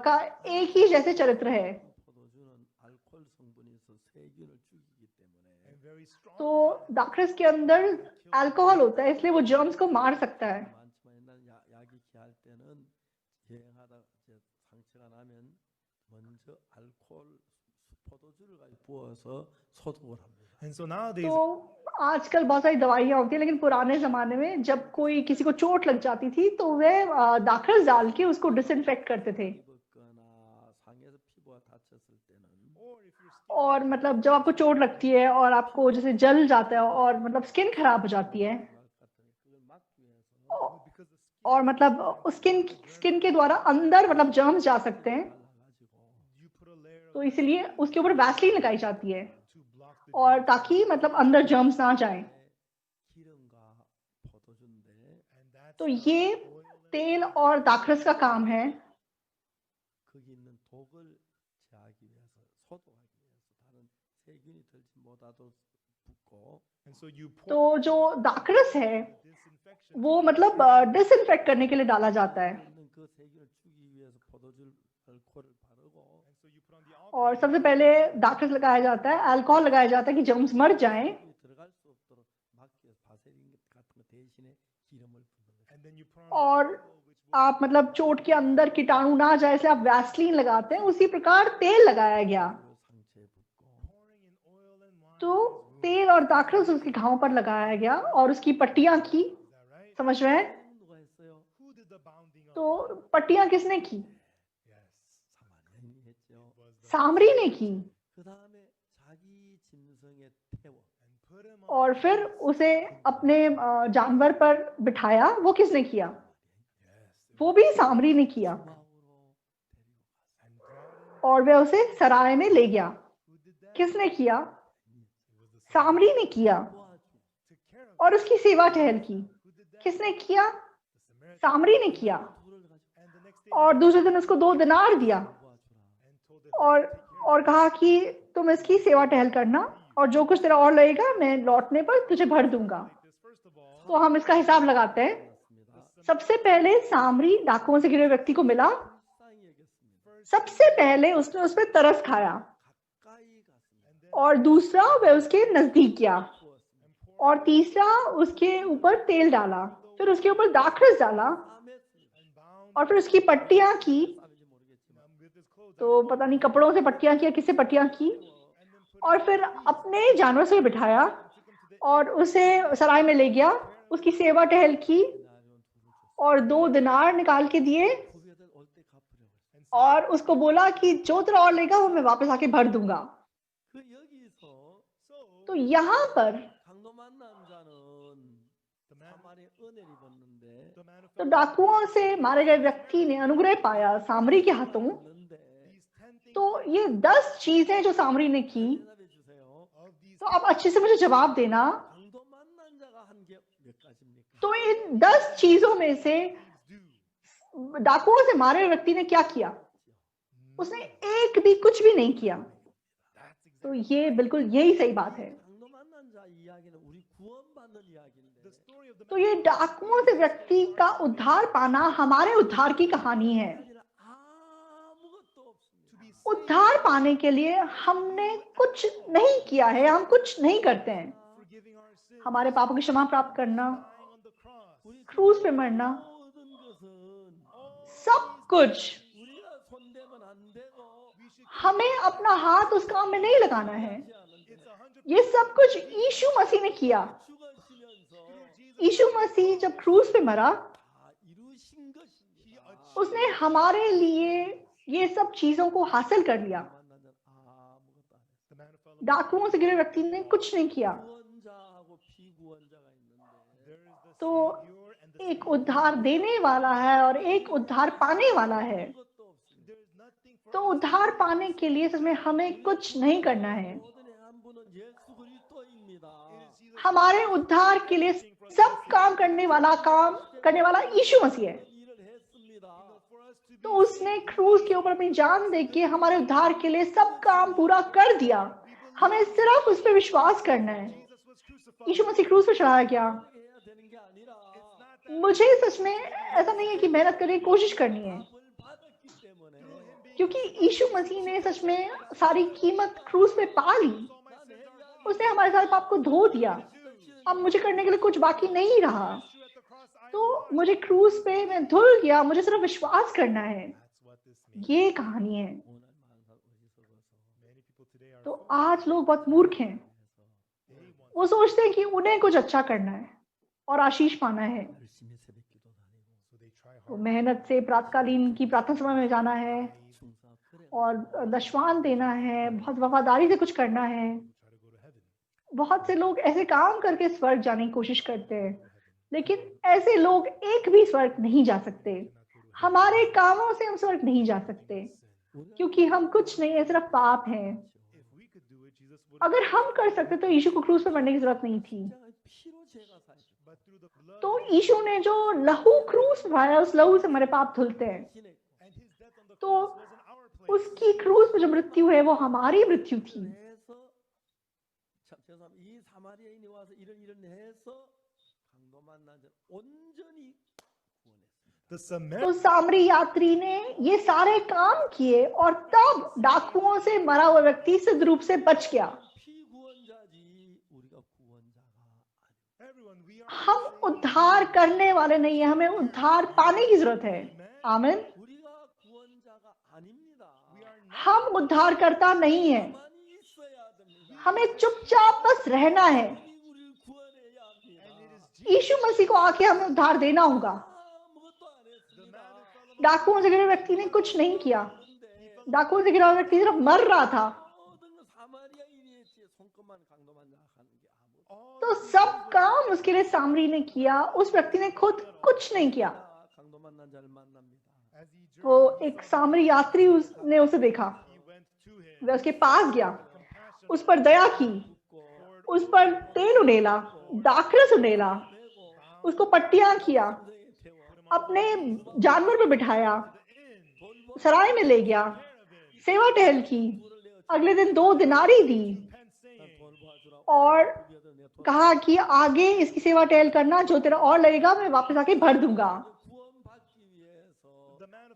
का एक ही जैसे चरित्र है. 포도주는 알코올 성분이 있어 세균을 죽이기 때문에 and very strong. तो दाखरस के अंदर अल्कोहल होता है इसलिए वो जर्म्स को मार सकता है. 많지만 옛날 약이 귀할 때는 여행하다 이제 상처가 나면 먼저 알코올 포도주를 가지고 부어서 소독을 합니다. And so nowadays, तो आजकल बहुत सारी दवाइयाँ होती है लेकिन पुराने जमाने में जब कोई किसी को चोट लग जाती थी तो वे दाखरस डाल के उसको डिसइंफेक्ट करते थे. 입었거나 상에서 피부가 다쳤을 때는 or if your skin और मतलब जब आपको चोट लगती है और आपको जैसे जल जाता है और मतलब स्किन खराब हो जाती है 막 같은 그걸 막기 위해서 because the skin और मतलब स्किन के द्वारा अंदर मतलब जर्म्स जा सकते हैं 발라가지고 you put a layer of तो इसलिए उसके ऊपर वैसलीन लगाई जाती है to block the और ताकि मतलब अंदर जर्म्स ना जाएं. 기름과 포도주인데 and that's तो how ये oil and तेल और दाखरस का काम है 거기 있는 독을 제하기 위해서 소독하기 위해서 다른 세균이 들지 못하도록 붓고 and so you pour तो जो दाखरस है disinfection वो मतलब डिसइंफेक्ट करने के लिए डाला जाता है 있는 그 세균을 죽이기 위해서 포도주 알코올을 바르고 and so you put on the alcohol और सबसे पहले दाखरस लगाया जाता है, अल्कोहल लगाया जाता है कि जर्म्स मर जाएं 세균이 들어갈 수 없도록 막기 위해서 바세린 같은 거 대신에 기름을 붓는 거죠. and then you put on और the oil which will आप मतलब चोट के अंदर कीटाणु ना जाए इसलिए आप वैसलीन लगाते हैं. उसी प्रकार तेल लगाया गया 그 상처에 붓고 pouring in oil and wine तो on his wound. तेल और दाखरस उसके घाव पर लगाया गया और उसकी पट्टियां की. Is that right? समझ रहे हैं? 누가 했어요? Who did the bounding on? तो पट्टियां किसने की? Yes, 사마리아인이 했죠. was the सामरी ने की 그 다음에 자기 짐승에 태워 and put him on और फिर उसे अपने जानवर पर बिठाया. वो किसने किया? yes वो भी सामरी ने किया 마으로 데리고 갔어요. and brought him. और वह उसे सराय में ले गया. Who did that? किसने किया? It was the सामरी ने किया. 도와주고 took care of और उसकी सेवा टहल की। Who did that? किसने किया? The Samaritan. सामरी ने किया। 돌을 가지고 And the next day, और दूसरे दिन उसको 2 दिनार दिया 도와주라. and told that और कहा कि तुम इसकी सेवा टहल करना और जो कुछ तेरा और लगेगा मैं लौटने पर तुझे भर दूंगा। this. First of all, तो हम इसका हिसाब लगाते हैं। 맞습니다. सबसे पहले सामरी डाकुओं से घिरे हुए व्यक्ति को मिला। 불쌍히 여겼습니다. सबसे पहले उसने उस पर तरस खाया 가까이 갔습니다. और दूसरा वह उसके नजदीक गया 부었습니다. और तीसरा उसके ऊपर तेल डाला, फिर उसके ऊपर दाखरस डाला 싸맸습니다. and bound और फिर उसकी पट्टियां की। 싸는지 모르겠지만 with his clothes. तो पता नहीं कपड़ों से पट्टियां की या किससे पट्टियां की, And then put और फिर अपने जानवर से बिठाया और उसे सराय में ले गया, उसकी सेवा टहल की 나리온 돌을 줬습니다. और 2 दिनार निकाल के दिए 후배들 올 때 갚으려고 했어요. and और उसको बोला कि जो तेरा और लेगा वो मैं वापस आके भर दूंगा। 그 여기서 तो यहाँ पर 강도 만난 자는 the man, 사마리아 은혜를 입었는데 the man who तो fell डाकुओं से मारे गए व्यक्ति ने अनुग्रह पाया सामरी के हाथों। 있는데 these 10 things तो ये 10 चीजें जो सामरी ने की, 대답해 주세요. of these तो आप अच्छे से मुझे जवाब देना। 강도 만난 자가 한 게 몇 가지입니까? तो इन 10 चीजों में से do. डाकुओं से मारे हुए व्यक्ति ने क्या किया? उसने एक भी कुछ भी नहीं किया। That's exactly तो ये बिल्कुल यही सही बात है। 강도 만난 자 이야기는 우리 구원받는 이야기인데 the story of the तो man. ये डाकुओं से व्यक्ति का उद्धार पाना हमारे उद्धार की कहानी है। 우리는 아무것도 없습니다. To be saved, उद्धार पाने के लिए हमने कुछ नहीं किया है, हम कुछ नहीं करते हैं। forgiving our sins, हमारे पापों की क्षमा प्राप्त करना, dying on the cross. 우리 क्रूस पे मरना, 모든 것은 सब कुछ 우리가 손대면 안 되고 We should हमें अपना हाथ उस काम में नहीं लगाना है। 하지 않은데 it's 100% ये सब कुछ यीशु मसीह ने किया। 죽으시면서 यीशु मसीह जब क्रूस पे मरा, 다 이루신 것입니다. उसने हमारे लिए ये सब चीजों को हासिल कर लिया। 만난 자는 아무것도 안 했어요. the man who fell away. डाकुओं से घिरे व्यक्ति ने कुछ नहीं किया। 구원자하고 피구원자가 있는데 There is the तो Savior and the एक उद्धार देने वाला है और एक उद्धार पाने वाला है। 아무것도 없습니다. there is nothing for तो उद्धार पाने के लिए सच में हमें कुछ नहीं करना है। 모든 한 분은 예수 그리스도입니다. it is Jesus हमारे उद्धार के लिए सब काम करने वाला यीशु मसीह है। 일을 했습니다. for us to be तो उसने क्रूस के ऊपर अपनी जान दे के हमारे उद्धार के लिए सब काम पूरा कर दिया। हमें सिर्फ उस पर विश्वास करना है। Jesus was crucified. यीशु मसीह क्रूस पर चढ़ाया गया। 그렇게 해야 되는 게 아니라 It's not that मुझे सच में ऐसा नहीं है कि मेहनत करने की कोशिश करनी है, 답을 받았기 때문에 क्योंकि यीशु मसीह ने सच में सारी कीमत क्रूस पे पा ली। all my sins are उसने हमारे सारे पाप को धो दिया। अब मुझे करने के लिए कुछ बाकी नहीं रहा। true at the cross. I तो मुझे क्रूस पे मैं धुल गया, मुझे सिर्फ विश्वास करना है। That's what this means. ये कहानी है। 오늘 많은 사람 어리석어서 Many people today are तो आज लोग बहुत मूर्ख हैं। 해서 they want वो सोचते हैं कि उन्हें कुछ अच्छा करना है और आशीष पाना है। 열심히 새벽 기도 다니고 so they try वो hard. मेहनत से प्रातःकालीन की प्रार्थना सभा में जाना है 충성 그래 और दशवान देना है, बहुत वफादारी से कुछ करना है। Try to go to heaven. बहुत से लोग ऐसे काम करके स्वर्ग जाने की कोशिश करते हैं, लेकिन ऐसे लोग एक भी स्वर्ग नहीं जा सकते। हमारे कामों से हम स्वर्ग नहीं जा सकते, क्योंकि हम कुछ नहीं है, सिर्फ पाप हैं। If we could do it, Jesus would. अगर हम कर सकते तो यीशु को क्रूस पर मरने की जरूरत नहीं थी। 피로 죄가 사실 But through the blood तो यीशु ने जो लहू क्रूस पर बहाया, उस लहू से हमारे पाप धुलते हैं। 지냈고 and his death on the तो cross was in our place. उसकी क्रूस पर जो मृत्यु है वो हमारी मृत्यु थी। 해서 참 죄송합니다. 이 사마리아인이 와서 이런 일을 해서 강도 만난 자 온전히 구원했습니다. The तो Samaritan सामरी यात्री ने ये सारे काम किए और तब डाकुओं से मरा हुआ व्यक्ति सिद्ध रूप से बच गया। 피구원자지 우리가 구원자가 아닙니다. everyone we are हम उद्धार करने वाले नहीं है, हमें उद्धार पाने की जरूरत है। आमीन। 우리가 구원자가 아닙니다. we are not हम उद्धार करता नहीं है, 가만히 있어야 됩니다. हमें चुपचाप बस रहना है। 우리를 구원해야 합니다. and it is Jesus यीशु मसीह को आके हमें उद्धार देना होगा। 아무것도 안 the 했습니다. man who fell away. डाकुओं से घिरे व्यक्ति ने कुछ नहीं किया। 그런데 डाकुओं से घिरा हुआ व्यक्ति सिर्फ मर रहा था। 모든 건 사마리아인이 했지 손꼽만 강도만 하는 게 아무것도 all तो सब काम उसके लिए सामरी ने किया, उस व्यक्ति ने खुद कुछ नहीं किया। 강도 만난 자를 만납니다. as he वो journeyed एक सामरी यात्री ने उसे देखा, he went to him वह उसके पास गया, compassion उस पर दया की, 죽고 उस पर तेल उड़ेला, दाखरस उड़ेला, उसको पट्टियां किया, अपने जानवर पे बिठाया, सराय में ले गया, सेवा टहल की, अगले दिन 2 दिनारी दी और कहा कि आगे इसकी सेवा टहल करना, जो तेरा और लगेगा मैं वापस आके भर दूंगा।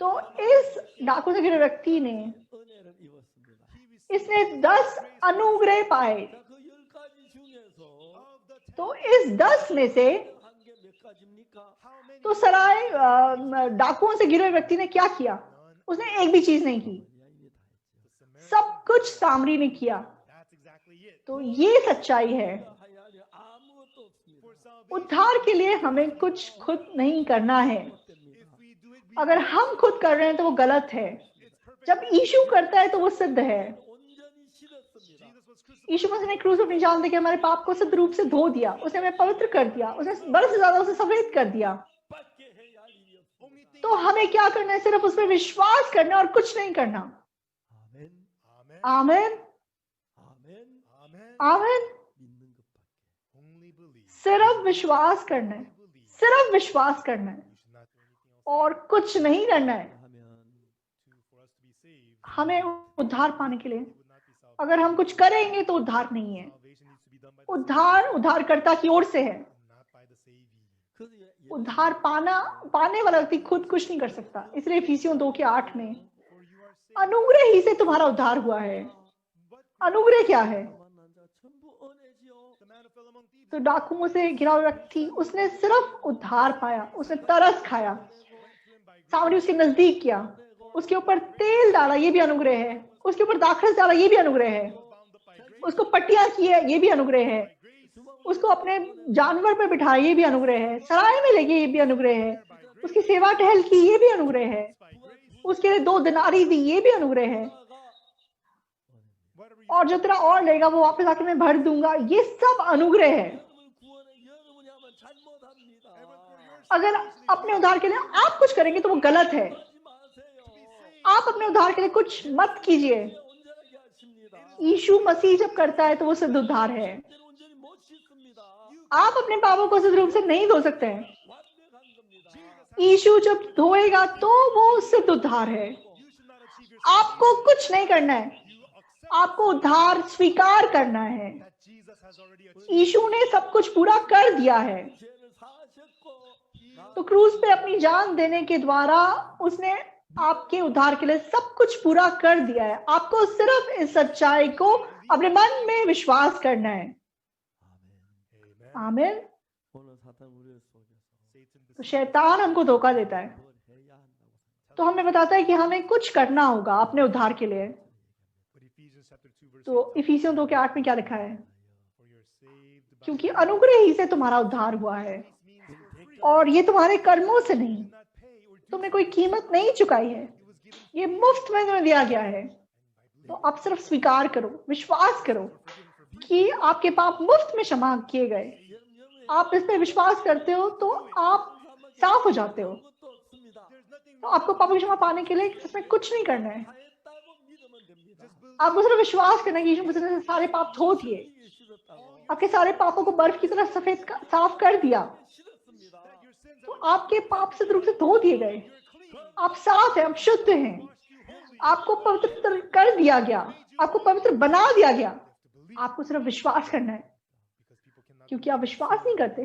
तो इस डाकू से घिरे व्यक्ति ने इसने 10 अनुग्रह पाए। तो इस 10 में से तो सराय डाकुओं से घिरे व्यक्ति ने क्या किया? उसने एक भी चीज नहीं की, सब कुछ सामरी ने किया। तो ये सच्चाई है। उद्धार के लिए हमें कुछ खुद नहीं करना है। अगर हम खुद कर रहे हैं तो वो गलत है। जब यीशु करता है तो वो सिद्ध है। यीशु मसीह ने क्रूस पर अपनी जान देके हमारे पाप को सिद्ध रूप से धो दिया, उसने हमें पवित्र कर दिया, उसने बड़े से ज्यादा उसे सफेद कर दिया। तो हमें क्या करना है? सिर्फ उस पर विश्वास करना और कुछ नहीं करना। आमीन, आमीन। सिर्फ विश्वास करना है, सिर्फ विश्वास करना है और कुछ नहीं करना है। हमें उद्धार पाने के लिए अगर हम कुछ करेंगे तो उद्धार नहीं है। उद्धार उद्धारकर्ता की ओर से है। उद्धार पाने वाला व्यक्ति खुद कुछ नहीं कर सकता। इसलिए इफिसियों 2:8 में अनुग्रह ही से तुम्हारा उद्धार हुआ है। अनुग्रह क्या है? तो डाकुओं से घिरा हुआ व्यक्ति, उसने सिर्फ उद्धार पाया, उसने तरस खाया, सामने उसके नजदीक किया, उसके ऊपर तेल डाला, ये भी अनुग्रह है। उसके ऊपर दाखरस डाला, ये भी अनुग्रह है। उसको पट्टियां की है, ये भी अनुग्रह है। उसको अपने जानवर पर बिठाया, ये भी अनुग्रह है। सराय में ले गए, ये भी अनुग्रह है। उसकी सेवा टहल की, ये भी अनुग्रह है। उसके लिए 2 दिनारी दी, ये भी अनुग्रह है। और जो तेरा और लेगा वो वापस आके मैं भर दूंगा, ये सब अनुग्रह है। अगर अपने उद्धार के लिए आप कुछ करेंगे तो वो गलत है। आप अपने उद्धार के लिए कुछ मत कीजिए। यीशु मसीह जब करता है तो वो सिद्ध उद्धार है। आप अपने पापों को सिद्ध रूप से नहीं धो सकते हैं। यीशु जब धोएगा तो वो सिद्ध उद्धार है। आपको कुछ नहीं करना है, आपको उद्धार स्वीकार करना है। यीशु ने सब कुछ पूरा कर दिया है। तो क्रूस पे अपनी जान देने के द्वारा उसने आपके उद्धार के लिए सब कुछ पूरा कर दिया है। आपको सिर्फ इस सच्चाई को अपने मन में विश्वास करना है। आमीन। तो शैतान हमको धोखा देता है, तो हमें बताता है कि हमें कुछ करना होगा अपने उद्धार के लिए। तो इफिसियों 2:8 में क्या लिखा है? क्योंकि अनुग्रह ही से तुम्हारा उद्धार हुआ है और ये तुम्हारे कर्मों से नहीं, तुमने कोई कीमत नहीं चुकाई है, ये मुफ्त में तुम्हें दिया गया है। तो आप सिर्फ स्वीकार करो, विश्वास करो कि आपके पाप मुफ्त में क्षमा किए गए। आप इस पे विश्वास करते हो तो आप साफ हो जाते हो। तो आपको पाप की क्षमा पाने के लिए इसमें कुछ नहीं करना है। आपको सिर्फ विश्वास करना है कि यीशु मसीह ने सारे पाप धो दिए, आपके सारे पापों को बर्फ की तरह साफ कर दिया। तो आपके पाप सिद्ध रूप से धो दिए गए। आप साफ हैं, आप शुद्ध हैं। आपको पवित्र कर दिया गया, आपको पवित्र बना दिया गया। आपको सिर्फ विश्वास करना है। क्योंकि आप विश्वास नहीं करते,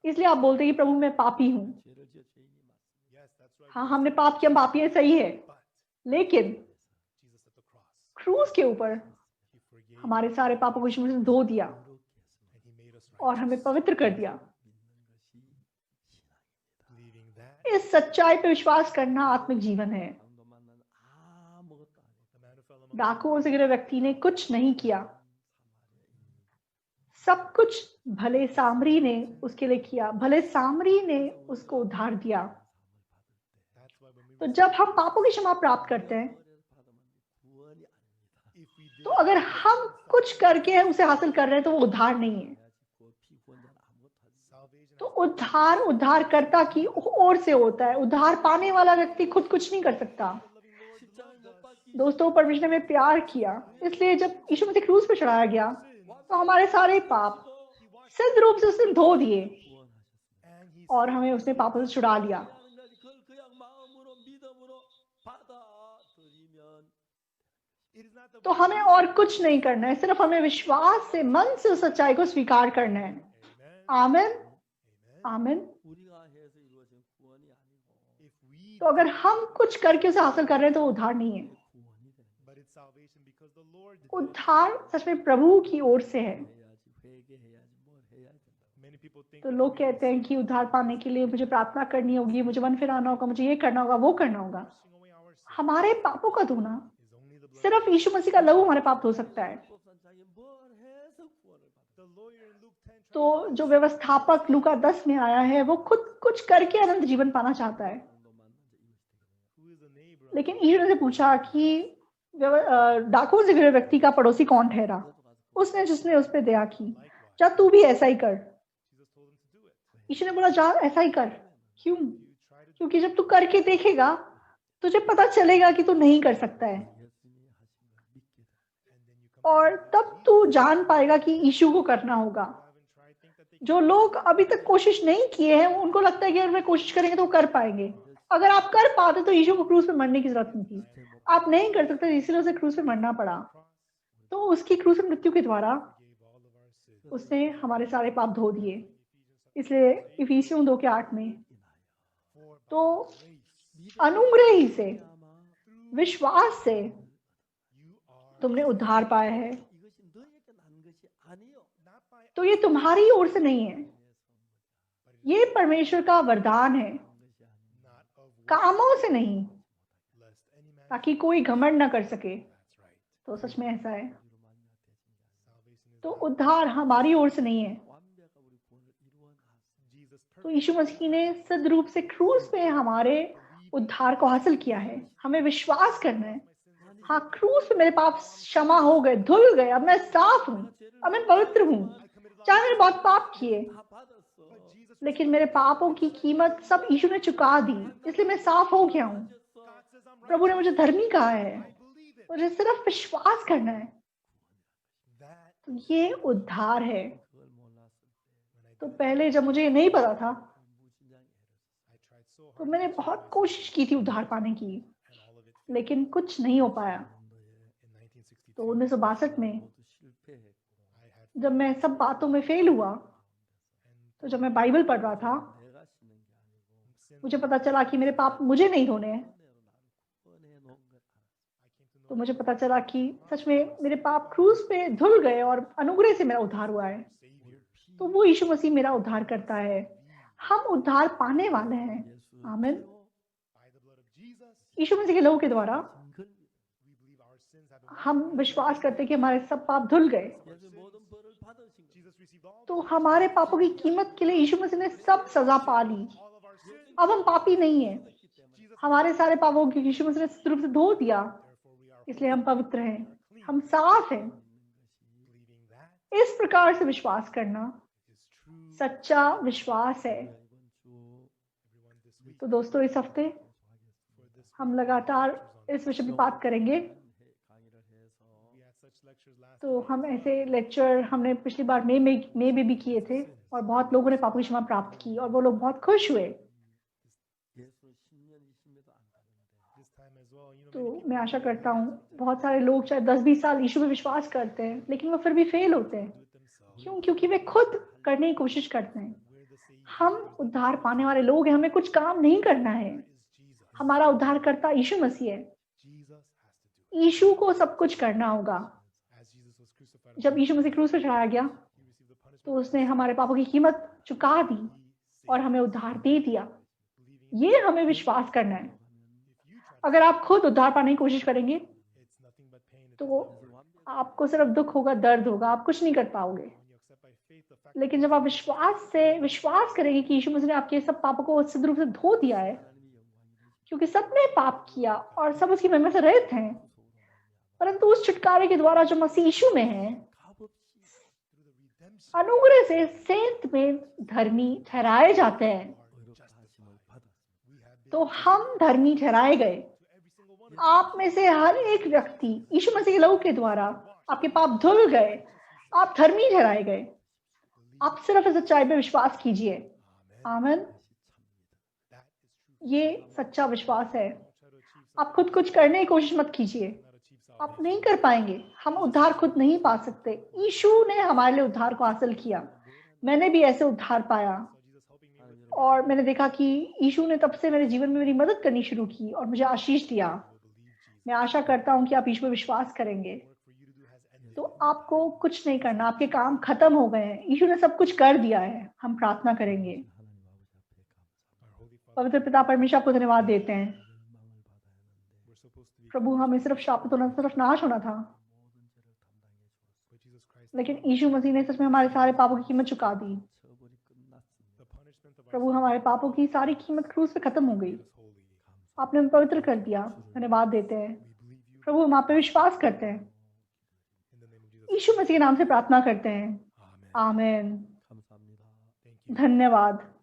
इसलिए आप बोलते हैं कि प्रभु मैं पापी हूं। हाँ, हमने पाप किया, हम पापी है, सही है। लेकिन क्रूस के ऊपर हमारे सारे पापों को यीशु मसीह ने धो दिया और हमें पवित्र कर दिया। इस सच्चाई पे विश्वास करना आत्मिक जीवन है। डाकुओं से घिरे व्यक्ति ने कुछ नहीं किया, सब कुछ भले सामरी ने उसके लिए किया। भले सामरी ने उसको उद्धार दिया। तो जब हम पापों की क्षमा प्राप्त करते हैं, तो अगर हम कुछ करके उसे हासिल कर रहे हैं तो वो उद्धार नहीं है। तो उद्धार उद्धारकर्ता की ओर से होता है। उद्धार पाने वाला व्यक्ति खुद कुछ नहीं कर सकता। दोस्तों, परमेश्वर ने हमें प्यार किया, इसलिए जब यीशु मसीह क्रूस पर चढ़ाया गया तो हमारे सारे पाप सिद्ध रूप से उसने धो दिए 구원하셨습니다. And he और हमें उसने पापों से छुड़ा लिया। 하는 것이 그걸 그냥 마음으로 믿음으로 받아들이면 it is not the तो हमें और कुछ नहीं करना है, सिर्फ हमें विश्वास से मन से उस सच्चाई को स्वीकार करना है। Amen. आमीन Amen. आमीन। 우리가 해서 이루어진 구원이 아니고 If we तो अगर हम कुछ करके उसे हासिल कर रहे हैं तो उद्धार नहीं है। 구원이 되는 but it's salvation because the Lord did it. उद्धार सच में प्रभु की ओर से है। 해야지 회개해야지 뭘 해야 된다고. Many people think तो लोग कहते हैं कि उद्धार पाने के लिए मुझे प्रार्थना करनी होगी, मुझे मन फिराना होगा, मुझे ये करना होगा, वो करना होगा। washing away our sin हमारे पापों का धोना is only the blood. सिर्फ यीशु मसीह का लहू हमारे पाप धो सकता है। 법산장이 뭘 해서 구원을 받아? The lawyer in Luke 10 tried तो जो व्यवस्थापक लूका 10 में आया है वो खुद कुछ करके अनंत जीवन पाना चाहता है, 정도 만난 자 이것이 되겠네요. who is the neighbor लेकिन यीशु ने पूछा कि डाकुओं से घिरे व्यक्ति का पड़ोसी कौन ठहरा? उसने जिसने उस पर दया की। likewise. जा तू भी ऐसा ही कर। Jesus told him to do it. यीशु ने बोला जा ऐसा ही कर। क्यों? You try to do क्योंकि जब तू करके देखेगा तुझे पता चलेगा कि तू नहीं कर सकता है, 예수님이 하신 걸 믿게 돼. it, and then you come और तब तू जान पाएगा कि यीशु को करना होगा। who haven't tried think that they जो लोग अभी तक कोशिश नहीं किए हैं उनको लगता है कि अगर वे कोशिश करेंगे तो वो कर पाएंगे। अगर आप कर पाते तो यीशु को क्रूस पे मरने की जरूरत नहीं थी। आप नहीं कर सकते, इसलिए उसे क्रूस पे मरना पड़ा। cross तो उसकी क्रूस पे मृत्यु के द्वारा gave all of our sins. उसने हमारे सारे पाप धो दिए। इसलिए इफिसियों 2:8 में For by तो grace अनुग्रह ही से, through विश्वास से you are तुमने उद्धार पाया है। 이것이 너에게 난 것이 아니요. not by तो ये तुम्हारी ओर से नहीं है, ये परमेश्वर का वरदान है, not of works, कामों से नहीं, lest any man ताकि कोई घमंड न कर सके। that's right. तो सच में ऐसा है। Salvation is तो उद्धार हमारी ओर से नहीं है। 완벽한 우리 구원을 이루어 놨습니다. Jesus तो perfect. यीशु मसीह ने सिद्ध रूप से क्रूस पे हमारे उद्धार को हासिल किया है। हमें विश्वास करना है, हाँ क्रूस पे मेरे पाप क्षमा हो गए, धुल गए, अब मैं साफ हूँ, अब मैं पवित्र हूँ। चाहे मैंने बहुत पाप किए, 다 받았어. But Jesus लेकिन मेरे पापों की कीमत सब यीशु ने चुका दी, इसलिए मैं साफ हो गया हूँ। God says I'm right. प्रभु ने मुझे धर्मी कहा है, I believe it. मुझे सिर्फ विश्वास करना है। That तो ये उद्धार है। 그걸 몰랐을 때 when I तो did, पहले जब मुझे ये नहीं पता था 무신장 애를 I tried so तो hard मैंने to बहुत achieve कोशिश की थी उद्धार पाने की, and all of it failed. लेकिन कुछ नहीं हो पाया। In 1962, तो 1962 में 모두 실패했고 I had जब मैं सब बातों में फेल हुआ, and तो जब मैं बाइबल पढ़ रहा था 내가 씻는 게 아니고 sin मुझे पता चला कि मेरे पाप मुझे नहीं धोने हैं। 은혜로 나를 구원해 놓은 걸 알았어. I came to तो know मुझे पता चला कि सच में मेरे पाप क्रूस पे धुल गए और अनुग्रह से मेरा उद्धार हुआ है। Savior तो वो यीशु मसीह मेरा उद्धार करता है। हम उद्धार पाने वाले हैं। 예수 아멘. 피로 by the blood of Jesus. यीशु मसीह के लहू के द्वारा 징글 We believe our sins have been हम विश्वास करते हैं कि हमारे सब पाप धुल गए। 예수 모든 벌을 받으신 거. Jesus received all तो हमारे पापों की कीमत के लिए यीशु मसीह ने सब सजा पा ली। all of our sins. अब हम पापी नहीं है। Jesus हमारे सारे पापों की यीशु मसीह ने सिद्ध रूप से धो दिया, therefore we are इसलिए हम पवित्र हैं, हम साफ हैं। believing that इस प्रकार से विश्वास करना is true. सच्चा विश्वास है। 이번 주 Everyone this week तो दोस्तों इस हफ्ते for this हम लगातार इस विषय पे बात करेंगे। 강의를 해서 we had such lectures last तो हम ऐसे लेक्चर हमने पिछली बार मई में भी किए थे और बहुत लोगों ने पापों की क्षमा प्राप्त की और वो लोग बहुत खुश हुए। 예수 10년 20년도 안 가는데 this time as well. You know, तो many people मैं आशा करता हूँ बहुत सारे लोग चाहे 10-20 साल यीशु में विश्वास करते हैं लेकिन वो फिर भी फेल होते हैं। do it themselves. क्यों? क्योंकि वे खुद करने की कोशिश करते हैं। We're the Savior. हम उद्धार पाने वाले लोग हैं, हमें कुछ काम नहीं करना है। Is Jesus. हमारा उद्धारकर्ता यीशु मसीह है। Jesus has to do यीशु को सब कुछ करना होगा। it. As Jesus was crucified, on जब यीशु मसीह क्रूस पर चढ़ाया गया he received the punishment. तो उसने हमारे पापों की कीमत चुका दी He और saved हमें उद्धार दे दिया। believing ये हमें विश्वास करना है। if you try अगर आप खुद उद्धार पाने की कोशिश करेंगे it's nothing but pain. It तो doesn't work. आपको सिर्फ दुख होगा, दर्द होगा, आप कुछ नहीं कर पाओगे। When you accept by faith the fact लेकिन जब आप विश्वास करेंगे कि यीशु मसीह ने आपके सब पापों को सिद्ध रूप से धो दिया है, 하나님의 영광이 क्योंकि सबने पाप किया और सब उसकी महिमा से रहित हैं, परंतु उस छुटकारे के द्वारा जो मसीह यीशु में है, 값없이 through the redemption अनुग्रह से सेंत में धर्मी ठहराए जाते हैं। are 의롭다 하심을 justified. 받았습니다. We have been तो हम धर्मी ठहराए गए। to every single one. आप में से हर एक व्यक्ति यीशु मसीह के लहू के द्वारा आपके पाप धुल गए, आप धर्मी ठहराए गए। आप सिर्फ इस सच्चाई पे विश्वास कीजिए। आमीन। That is true. ये सच्चा विश्वास है। Don't try to achieve आप खुद कुछ करने की कोशिश मत कीजिए, not achieve आप salvation. नहीं कर पाएंगे। हम उद्धार खुद नहीं पा सकते। यीशु ने हमारे लिए उद्धार को हासिल किया। मैंने भी ऐसे उद्धार पाया So Jesus helping me with और मैंने देखा कि यीशु ने तब से मेरे जीवन में मेरी मदद करनी शुरू की और मुझे आशीष दिया। will believe Jesus. मैं आशा करता हूँ कि आप यीशु पे विश्वास करेंगे। Work for you to do has ended. तो आपको कुछ नहीं करना, आपके काम खत्म हो गए हैं। यीशु ने सब कुछ कर दिया है। हम प्रार्थना करेंगे। 하나님 아버지 앞에 감사합니다. Our Holy Father, पवित्र पिता परमेश्वर, आपको धन्यवाद देते हैं। 멸망을 받아야 하는데 we're supposed to be प्रभु, हमें सिर्फ शापित होना, सिर्फ नाश होना था, 모든 죄를 담당해 주었습니다. but Jesus Christ. लेकिन यीशु मसीह ने सच में हमारे सारे पापों की कीमत चुका दी। 처벌이 끝났습니다. The punishment of our प्रभु, हमारे पापों की सारी कीमत क्रूस पे खत्म हो गई। sin is holy. आपने हमें पवित्र कर दिया। धन्यवाद देते हैं। We believe you प्रभु, हम आप पे विश्वास करते हैं। in the name of Jesus. यीशु मसीह के नाम से प्रार्थना करते हैं। Amen. आमीन। 감사합니다. Thank you. धन्यवाद।